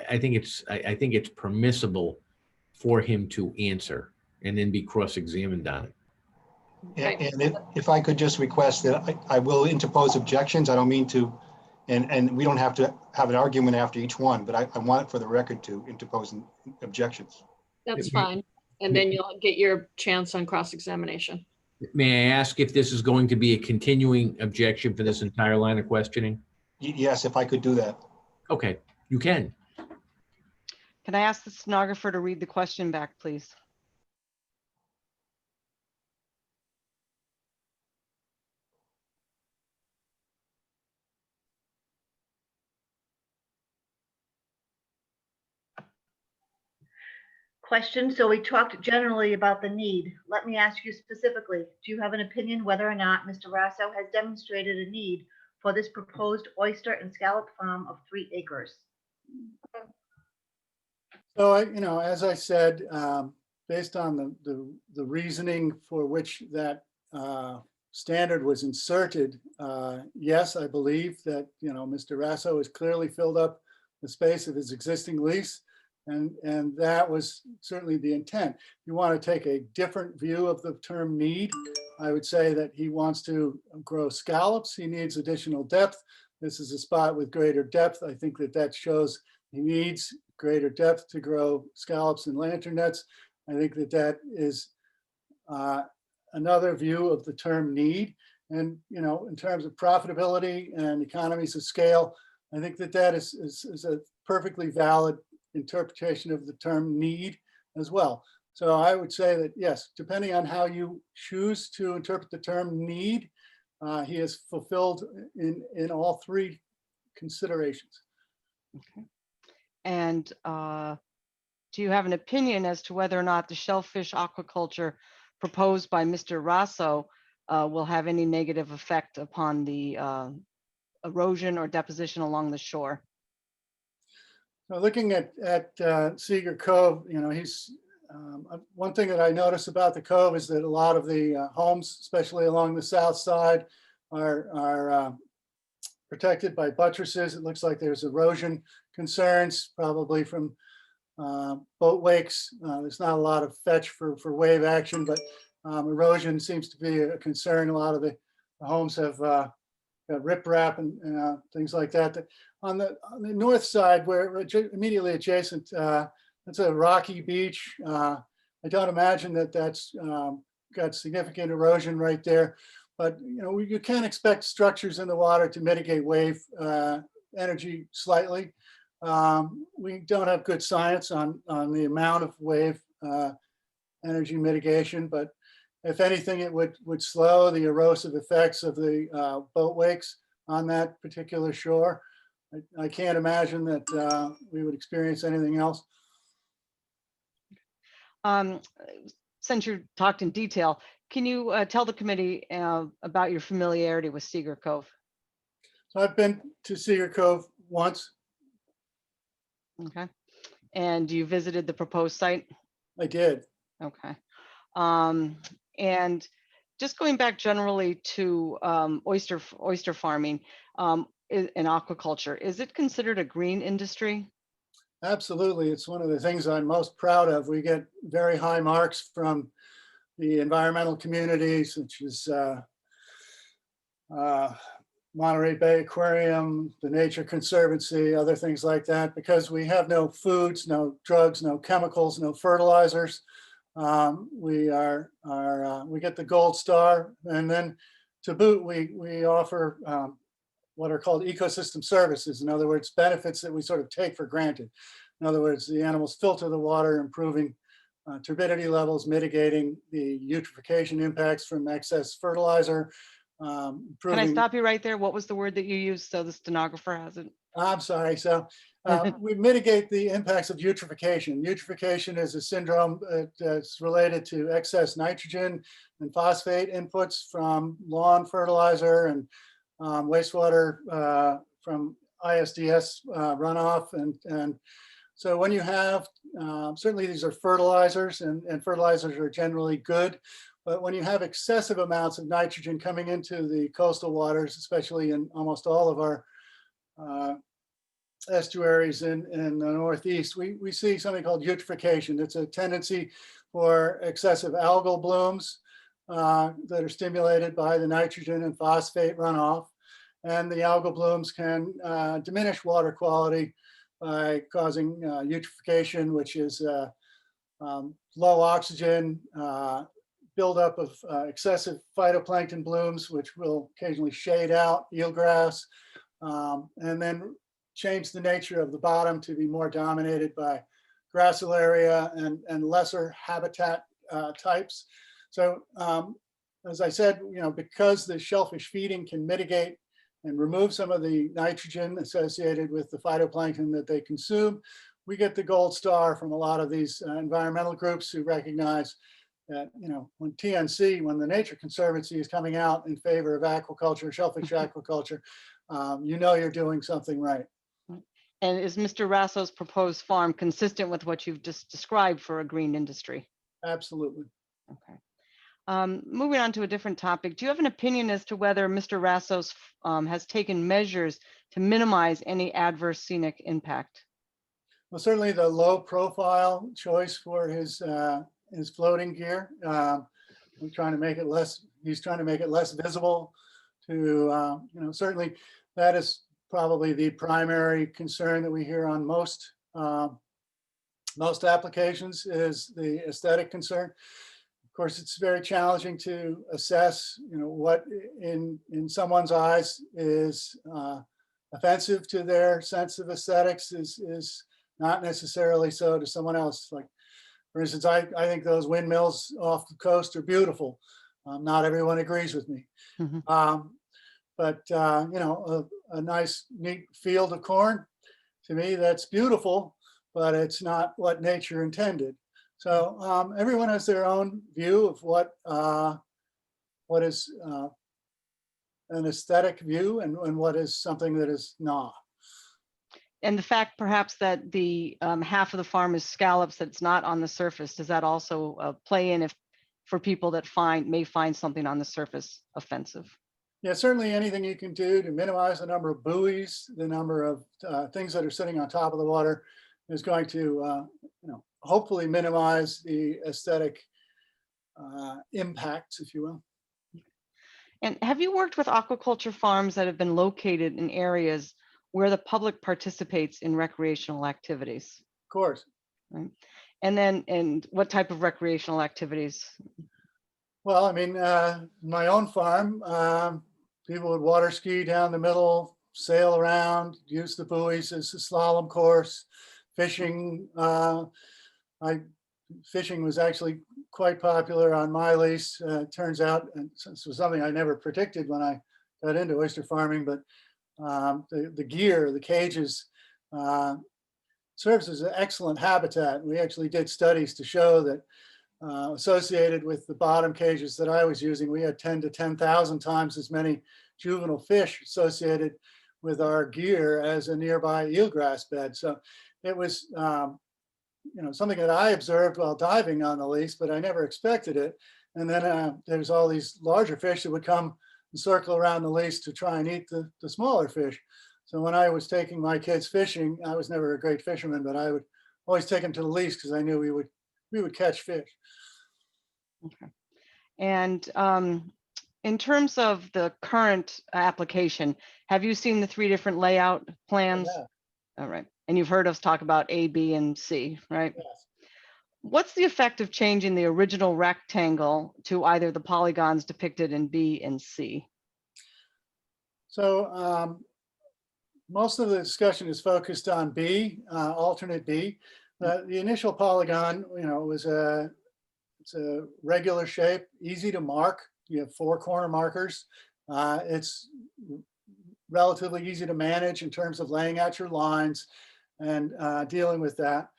I think it's permissible for him to answer and then be cross-examined on it. And if I could just request that I will interpose objections. I don't mean to, and we don't have to have an argument after each one, but I want it for the record to interpose objections. That's fine. And then you'll get your chance on cross-examination. May I ask if this is going to be a continuing objection for this entire line of questioning? Yes, if I could do that. Okay, you can. Can I ask the stenographer to read the question back, please? Question. So we talked generally about the need. Let me ask you specifically, do you have an opinion whether or not Mr. Raso has demonstrated a need for this proposed oyster and scallop farm of 3 acres? So as I said, based on the reasoning for which that standard was inserted, yes, I believe that Mr. Raso has clearly filled up the space of his existing lease. And that was certainly the intent. If you want to take a different view of the term need, I would say that he wants to grow scallops. He needs additional depth. This is a spot with greater depth. I think that shows he needs greater depth to grow scallops and lantern nets. I think that is another view of the term need. And in terms of profitability and economies of scale, I think that is a perfectly valid interpretation of the term need as well. So I would say that, yes, depending on how you choose to interpret the term need, he has fulfilled in all 3 considerations. Okay. And do you have an opinion as to whether or not the shellfish aquaculture proposed by Mr. Raso will have any negative effect upon the erosion or deposition along the shore? So looking at Cedar Cove, he's one thing that I notice about the cove is that a lot of the homes, especially along the south side, are protected by buttresses. It looks like there's erosion concerns, probably from boat wakes. There's not a lot of fetch for wave action, but erosion seems to be a concern. A lot of the homes have got riprap and things like that. On the north side, where immediately adjacent, that's a rocky beach. I don't imagine that that's got significant erosion right there, but you can expect structures in the water to mitigate wave energy slightly. We don't have good science on the amount of wave energy mitigation, but if anything, it would slow the erosive effects of the boat wakes on that particular shore. I can't imagine that we would experience anything else. Since you talked in detail, can you tell the committee about your familiarity with Cedar Cove? So I've been to Cedar Cove once. Okay. And you visited the proposed site? I did. Okay. And just going back generally to oyster farming and aquaculture, is it considered a green industry? Absolutely. It's one of the things I'm most proud of. We get very high marks from the environmental communities, such as Monterey Bay Aquarium, the Nature Conservancy, other things like that, because we have no foods, no drugs, no chemicals, no fertilizers. We get the gold star, and then to boot, we offer what are called ecosystem services. In other words, benefits that we sort of take for granted. In other words, the animals filter the water, improving turbidity levels, mitigating the eutrophication impacts from excess fertilizer. Can I stop you right there? What was the word that you used so the stenographer has it? I'm sorry. So we mitigate the impacts of eutrophication. Eutrophication is a syndrome that's related to excess nitrogen and phosphate inputs from lawn fertilizer and wastewater from ISDS runoff. And so when you have, certainly these are fertilizers, and fertilizers are generally good. But when you have excessive amounts of nitrogen coming into the coastal waters, especially in almost all of our estuaries in the Northeast, we see something called eutrophication. It's a tendency for excessive algal blooms that are stimulated by the nitrogen and phosphate runoff. And the algal blooms can diminish water quality by causing eutrophication, which is low oxygen, buildup of excessive phytoplankton blooms, which will occasionally shade out eelgrass, and then change the nature of the bottom to be more dominated by gracilaria and lesser habitat types. So as I said, because the shellfish feeding can mitigate and remove some of the nitrogen associated with the phytoplankton that they consume, we get the gold star from a lot of these environmental groups who recognize that, when the Nature Conservancy is coming out in favor of aquaculture, shellfish aquaculture, you're doing something right. And is Mr. Rasso's proposed farm consistent with what you've just described for a green industry? Absolutely. Okay. Moving on to a different topic, do you have an opinion as to whether Mr. Rasso's has taken measures to minimize any adverse scenic impact? Well, certainly the low profile choice for his floating gear. We're trying to make it less, he's trying to make it less visible to, certainly that is probably the primary concern that we hear on most applications is the aesthetic concern. Of course, it's very challenging to assess, what in someone's eyes is offensive to their sense of aesthetics is not necessarily so to someone else. Like, for instance, I think those windmills off the coast are beautiful. Not everyone agrees with me. Mm-hmm. But a nice, neat field of corn, to me, that's beautiful. but it's not what nature intended. So everyone has their own view of what is an aesthetic view and what is something that is not. And the fact perhaps that the half of the farm is scallops that's not on the surface, does that also play in if for people that may find something on the surface offensive? Yeah, certainly anything you can do to minimize the number of buoys, the number of things that are sitting on top of the water is going to, hopefully minimize the aesthetic impacts, if you will. And have you worked with aquaculture farms that have been located in areas where the public participates in recreational activities? Of course. Right. And what type of recreational activities? Well, I mean, my own farm, people would water ski down the middle, sail around, use the buoys as a slalom course, fishing. Fishing was actually quite popular on my lease. Turns out, and this was something I never predicted when I got into oyster farming, but the gear, the cages, serves as an excellent habitat. We actually did studies to show that associated with the bottom cages that I was using, we had 10 to 10,000 times as many juvenile fish associated with our gear as a nearby eelgrass bed. So it was something that I observed while diving on the lease, but I never expected it. And then there's all these larger fish that would come and circle around the lease to try and eat the smaller fish. So when I was taking my kids fishing, I was never a great fisherman, but I would always take them to the lease because I knew we would catch fish. Okay. And in terms of the current application, have you seen the 3 different layout plans? Yeah. All right. And you've heard us talk about A, B, and C, right? Yes. What's the effect of changing the original rectangle to either the polygons depicted in B and C? So most of the discussion is focused on B, alternate B. The initial polygon, it's a regular shape, easy to mark. You have 4 corner markers. It's relatively easy to manage in terms of laying out your lines and dealing with that.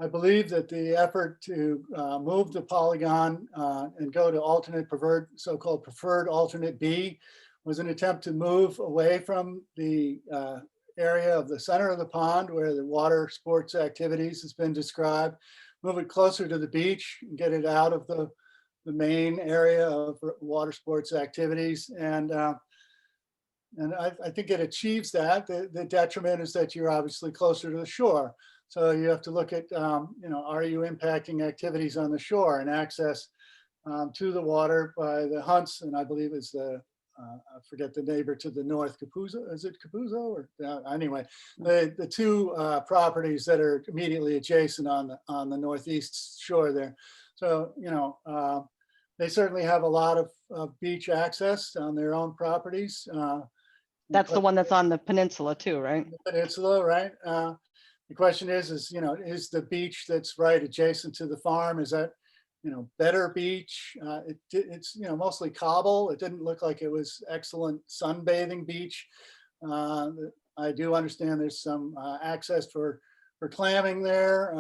I believe that the effort to move the polygon and go to alternate so-called preferred alternate B was an attempt to move away from the area of the center of the pond where the water sports activities has been described, move it closer to the beach and get it out of the main area of water sports activities. And I think it achieves that. The detriment is that you're obviously closer to the shore. So you have to look at, are you impacting activities on the shore and access to the water by the hunts? And I believe it's I forget the neighbor to the north, Capuzzo, is it Capuzzo? Or anyway, the 2 properties that are immediately adjacent on the northeast shore there. So, they certainly have a lot of beach access on their own properties. That's the one that's on the peninsula too, right? The peninsula, right? The question is is the beach that's right adjacent to the farm, is that, better beach? It's, mostly cobble. It didn't look like it was excellent sunbathing beach. I do understand there's some access for clamming there,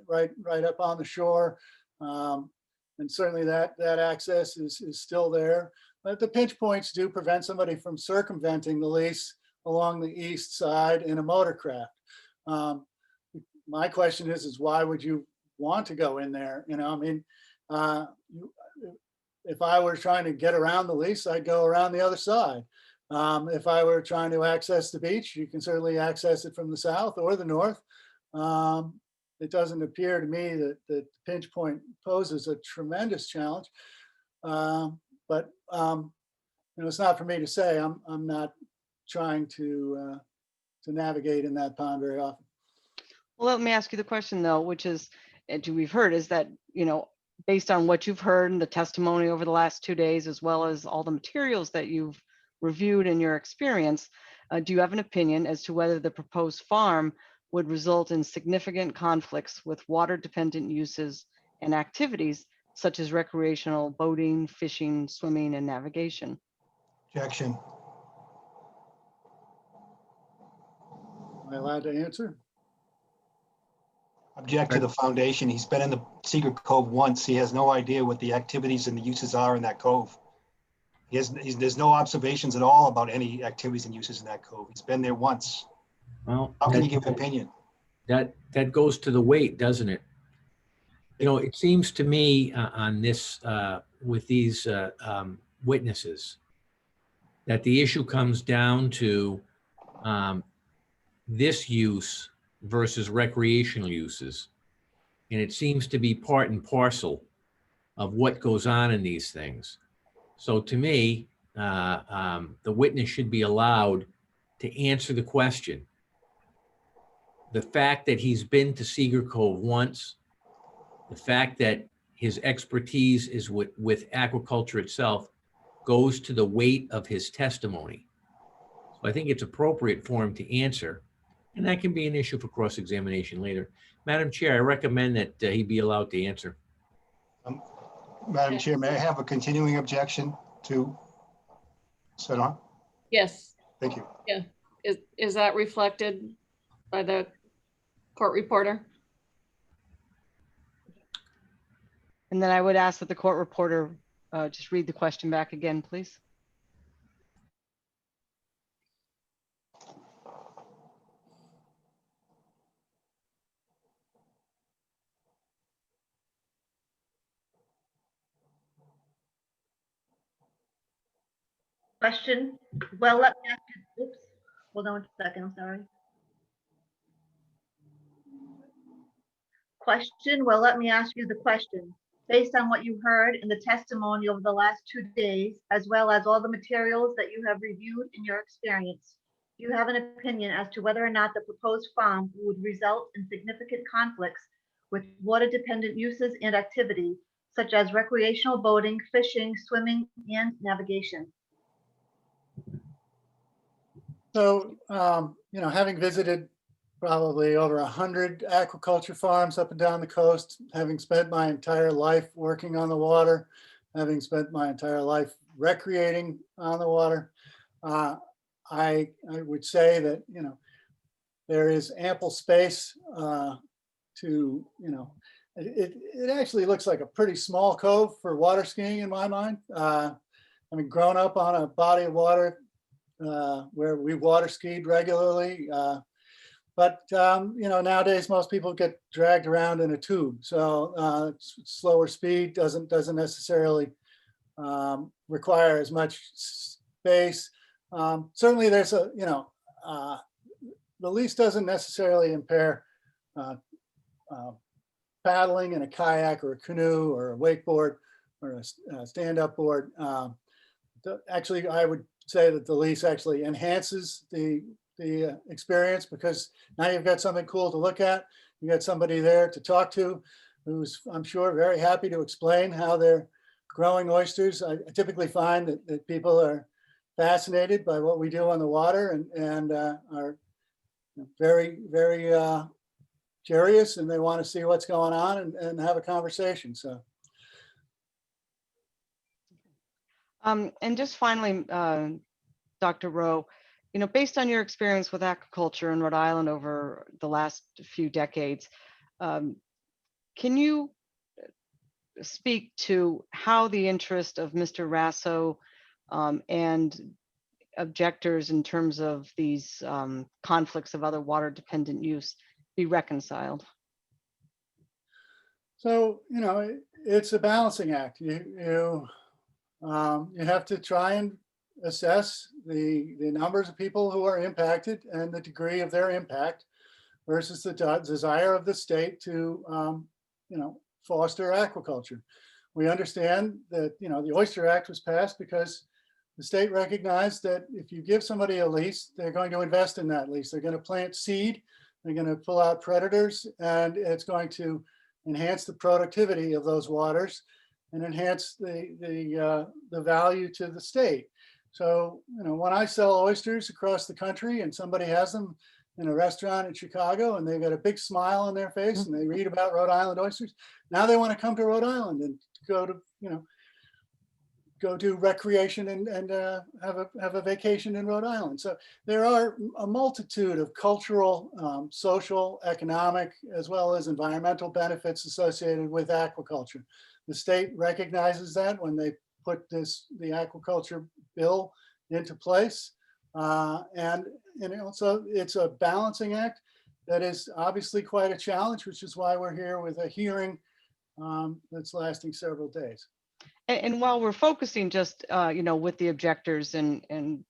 right up on the shore. And certainly that access is still there. But the pinch points do prevent somebody from circumventing the lease along the east side in a motorcraft. My question is why would you want to go in there? If I were trying to get around the lease, I'd go around the other side. If I were trying to access the beach, you can certainly access it from the south or the north. It doesn't appear to me that the pinch point poses a tremendous challenge. But it's not for me to say. I'm not trying to navigate in that pond very often. Well, let me ask you the question though, which is, we've heard is that, based on what you've heard and the testimony over the last 2 days, as well as all the materials that you've reviewed in your experience, do you have an opinion as to whether the proposed farm would result in significant conflicts with water-dependent uses and activities such as recreational boating, fishing, swimming, and navigation? Objection. Am I allowed to answer? Object to the foundation. He's been in the Secret Cove once. He has no idea what the activities and the uses are in that cove. There's no observations at all about any activities and uses in that cove. He's been there once. Well, How can you give an opinion? that goes to the weight, doesn't it? You know, it seems to me on this, with these witnesses, that the issue comes down to this use versus recreational uses. And it seems to be part and parcel of what goes on in these things. So to me, the witness should be allowed to answer the question. The fact that he's been to Cedar Cove once, the fact that his expertise is with aquaculture itself goes to the weight of his testimony. So I think it's appropriate for him to answer, and that can be an issue for cross-examination later. Madam Chair, I recommend that he be allowed to answer. Madam Chair, may I have a continuing objection to set on? Yes. Thank you. Yeah. Is that reflected by the court reporter? And then I would ask that the court reporter just read the question back again, please. Question, well, let me ask you, oops, hold on 1 second, I'm sorry. Question, well, let me ask you the question. Based on what you heard in the testimony over the last 2 days, as well as all the materials that you have reviewed in your experience, do you have an opinion as to whether or not the proposed farm would result in significant conflicts with water-dependent uses and activity, such as recreational boating, fishing, swimming, and navigation? So, having visited probably over 100 aquaculture farms up and down the coast, having spent my entire life working on the water, having spent my entire life recreating on the water, I would say that, there is ample space to, it actually looks like a pretty small cove for water skiing in my mind. Having grown up on a body of water where we water skied regularly. But nowadays most people get dragged around in a tube. So slower speed doesn't necessarily require as much space. Certainly there's the lease doesn't necessarily impair paddling in a kayak or a canoe or a wakeboard or a stand-up board. Actually, I would say that the lease actually enhances the experience, because now you've got something cool to look at. You got somebody there to talk to who's, I'm sure, very happy to explain how they're growing oysters. I typically find that people are fascinated by what we do on the water and are very, very curious, and they want to see what's going on and have a conversation. So. And just finally, Dr. Rowe, based on your experience with aquaculture in Rhode Island over the last few decades, can you speak to how the interest of Mr. Raso and objectors in terms of these conflicts of other water-dependent use be reconciled? So, it's a balancing act. You have to try and assess the numbers of people who are impacted and the degree of their impact versus the desire of the state to, foster aquaculture. We understand that, the Oyster Act was passed because the state recognized that if you give somebody a lease, they're going to invest in that lease. They're going to plant seed, they're going to pull out predators, and it's going to enhance the productivity of those waters and enhance the value to the state. So, when I sell oysters across the country and somebody has them in a restaurant in Chicago and they've got a big smile on their face and they read about Rhode Island oysters, now they want to come to Rhode Island and go to, go do recreation and have a vacation in Rhode Island. So there are a multitude of cultural, social, economic, as well as environmental benefits associated with aquaculture. The state recognizes that when they put the aquaculture bill into place. And so it's a balancing act that is obviously quite a challenge, which is why we're here with a hearing that's lasting several days. And while we're focusing just, with the objectors and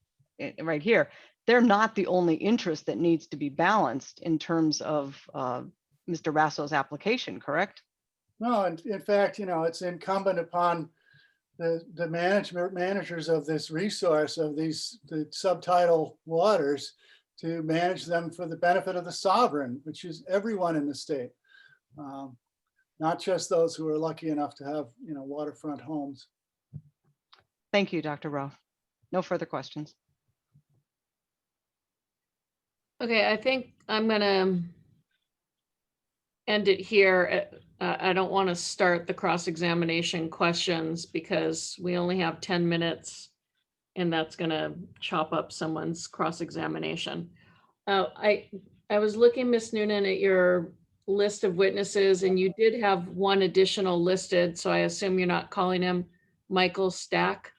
right here, they're not the only interest that needs to be balanced in terms of Mr. Rasso's application, correct? No, in fact, it's incumbent upon the managers of this resource, of the subtidal waters, to manage them for the benefit of the sovereign, which is everyone in the state. Not just those who are lucky enough to have, waterfront homes. Thank you, Dr. Rowe. No further questions. Okay, I think I'm gonna end it here. I don't want to start the cross-examination questions because we only have 10 minutes and that's gonna chop up someone's cross-examination. I was looking, Ms. Noonan, at your list of witnesses, and you did have one additional listed, so I assume you're not calling him Michael Stack?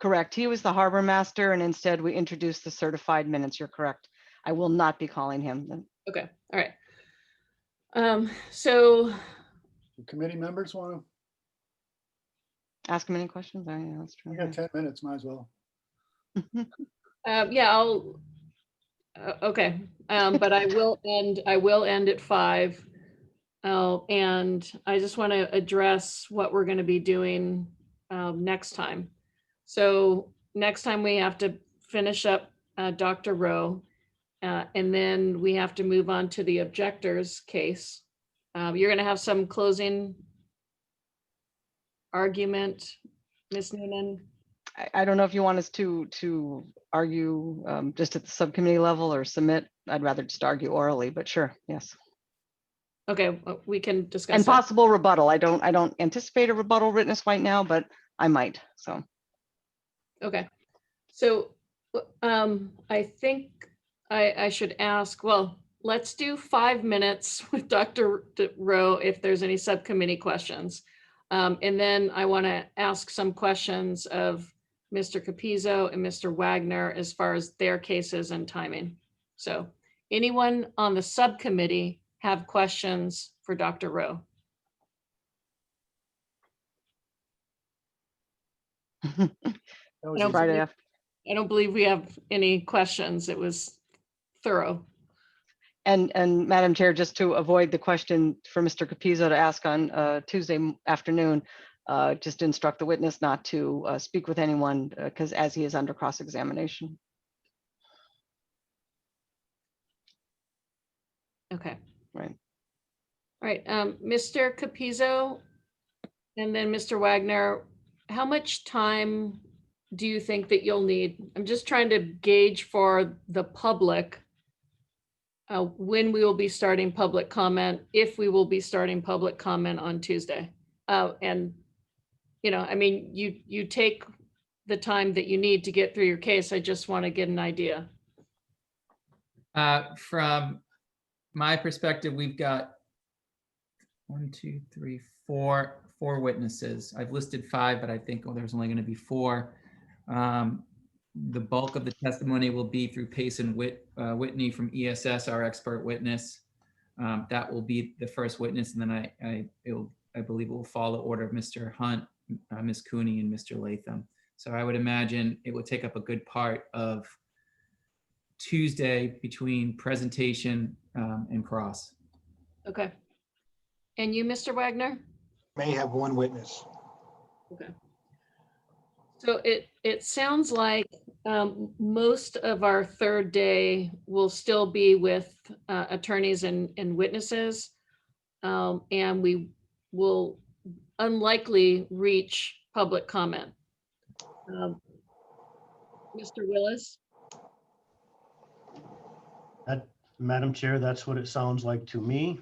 Correct. He was the harbor master, and instead we introduced the certified minutes. You're correct. I will not be calling him. Okay, all right. So The committee members want Ask him any questions? Oh, yeah, that's to, true. we got 10 minutes, might as well. yeah, I'll, okay, but I will end at 5. And I just want to address what we're going to be doing next time. So next time we have to finish up Dr. Rowe, and then we have to move on to the objector's case. You're going to have some closing argument, Ms. Noonan? I don't know if you want us to argue just at the subcommittee level or submit. I'd rather just argue orally, but sure, yes. Okay, we can discuss And that. possible rebuttal. I don't anticipate a rebuttal witness right now, but I might, so. Okay, so I think I should ask, well, let's do 5 minutes with Dr. Rowe if there's any subcommittee questions. And then I want to ask some questions of Mr. Capizzo and Mr. Wagner as far as their cases and timing. So anyone on the subcommittee have questions for Dr. Rowe? That was No, easy. Friday after. I don't believe we have any questions. It was thorough. And Madam Chair, just to avoid the question for Mr. Capizzo to ask on Tuesday afternoon, just instruct the witness not to speak with anyone because as he is under cross-examination. Okay. Right. All right, Mr. Capizzo and then Mr. Wagner, how much time do you think that you'll need? I'm just trying to gauge for the public when we will be starting public comment, if we will be starting public comment on Tuesday. And, I mean, you take the time that you need to get through your case. I just want to get an idea. From my perspective, we've got 1, 2, 3, 4 witnesses. I've listed 5, but I think there's only going to be 4. The bulk of the testimony will be through Pace and Whitney from ESS, our expert witness. That will be the first witness, and then I believe it will follow order of Mr. Hunt, Ms. Cooney, and Mr. Latham. So I would imagine it would take up a good part of Tuesday between presentation and cross. Okay. And you, Mr. Wagner? May have 1 witness. Okay. So it sounds like most of our third day will still be with attorneys and witnesses. And we will unlikely reach public comment. Mr. Willis? Madam Chair, that's what it sounds like to me.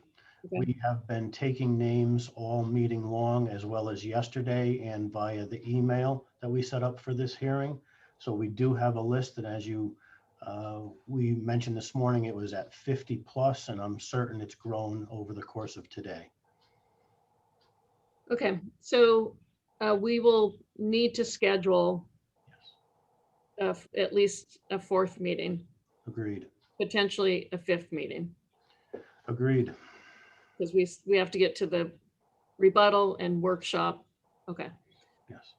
We have been taking names all meeting long, as well as yesterday and via the email that we set up for this hearing. So we do have a list, and as we mentioned this morning, it was at 50 plus, and I'm certain it's grown over the course of today. Okay, so we will need to schedule at least a fourth meeting, Agreed. potentially a fifth meeting, Agreed. because we have to get to the rebuttal and workshop. Okay. Yes.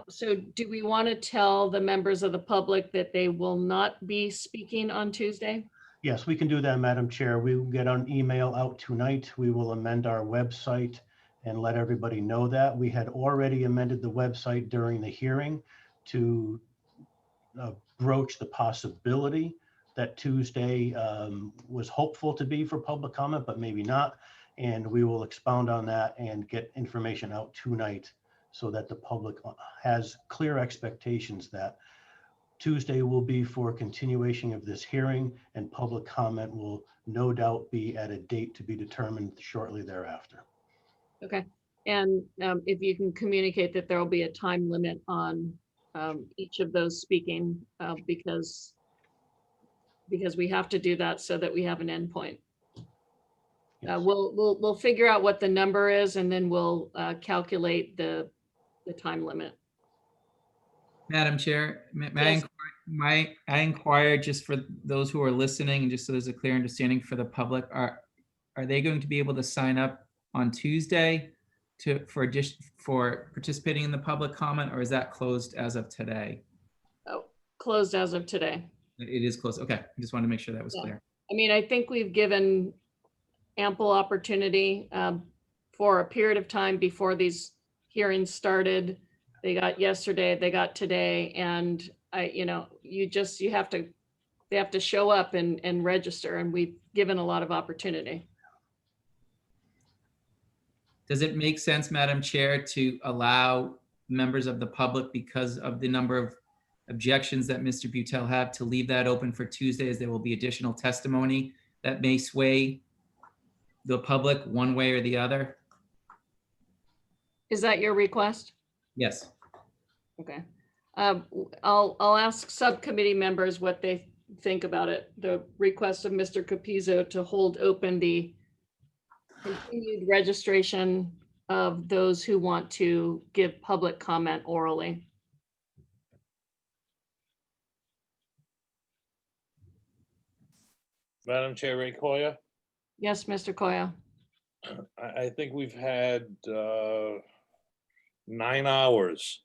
So do we want to tell the members of the public that they will not be speaking on Tuesday? Yes, we can do that, Madam Chair. We will get an email out tonight. We will amend our website and let everybody know that. We had already amended the website during the hearing to broach the possibility that Tuesday was hopeful to be for public comment, but maybe not. And we will expound on that and get information out tonight so that the public has clear expectations that Tuesday will be for continuation of this hearing, and public comment will no doubt be at a date to be determined shortly thereafter. Okay, and if you can communicate that there will be a time limit on each of those speaking, because we have to do that so that we have an endpoint. Yes. We'll figure out what the number is, and then we'll calculate the time limit. Madam Chair, may Yes. I inquire, just for those who are listening, and just so there's a clear understanding for the public, are they going to be able to sign up on Tuesday for participating in the public comment, or is that closed as of today? Oh, closed as of today. It is closed. Okay, I just wanted to make sure that was Yeah. clear. I mean, I think we've given ample opportunity for a period of time before these hearings started. They got yesterday, they got today, and they have to show up and register, and we've given a lot of opportunity. Does it make sense, Madam Chair, to allow members of the public, because of the number of objections that Mr. Butel have, to leave that open for Tuesday, as there will be additional testimony that may sway the public one way or the other? Is that your request? Yes. Okay. I'll ask subcommittee members what they think about it. The request of Mr. Capizzo to hold open the continued registration of those who want to give public comment orally. Madam Chair, Ray Coya, Yes, Mr. Koya. I think we've had 9 hours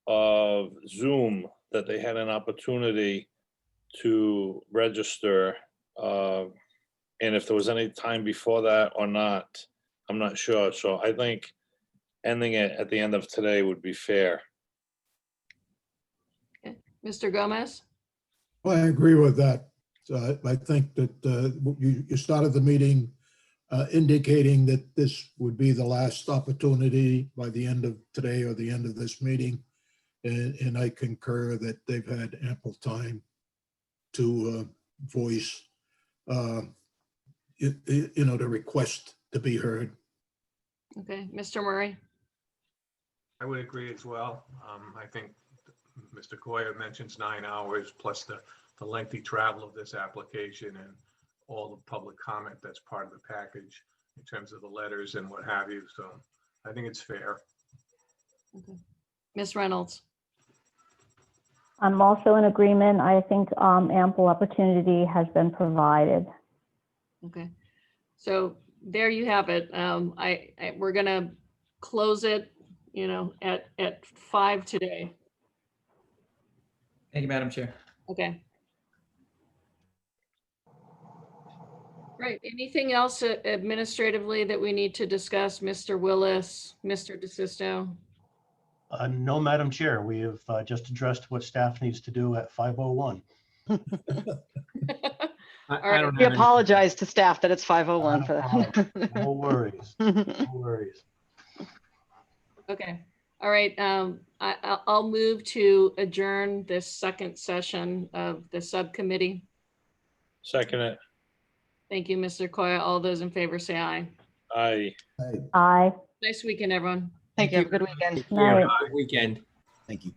of Zoom that they had an opportunity to register. And if there was any time before that or not, I'm not sure. So I think ending it at the end of today would be fair. Mr. Gomez? I agree with that. I think that you started the meeting indicating that this would be the last opportunity by the end of today or the end of this meeting. And I concur that they've had ample time to voice, the request to be heard. Okay, Mr. Murray? I would agree as well. I think Mr. Coya mentions 9 hours plus the lengthy travel of this application and all the public comment that's part of the package in terms of the letters and what have you. So I think it's fair. Okay. Ms. Reynolds? I'm also in agreement. I think ample opportunity has been provided. Okay, so there you have it. We're gonna close it, at 5 today. Thank you, Madam Chair. Okay. Right, anything else administratively that we need to discuss, Mr. Willis, Mr. DeSisto? No, Madam Chair, we have just addressed what staff needs to do at 5:01. I don't We have any- apologize to staff that it's 5:01 for that. No worries, no worries. Okay, all right, I'll move to adjourn this second session of the subcommittee. Second it. Thank you, Mr. Koya. All those in favor say aye. Aye. Aye. Nice weekend, everyone. Thank you. Have a good weekend. Night. Good weekend. Thank you.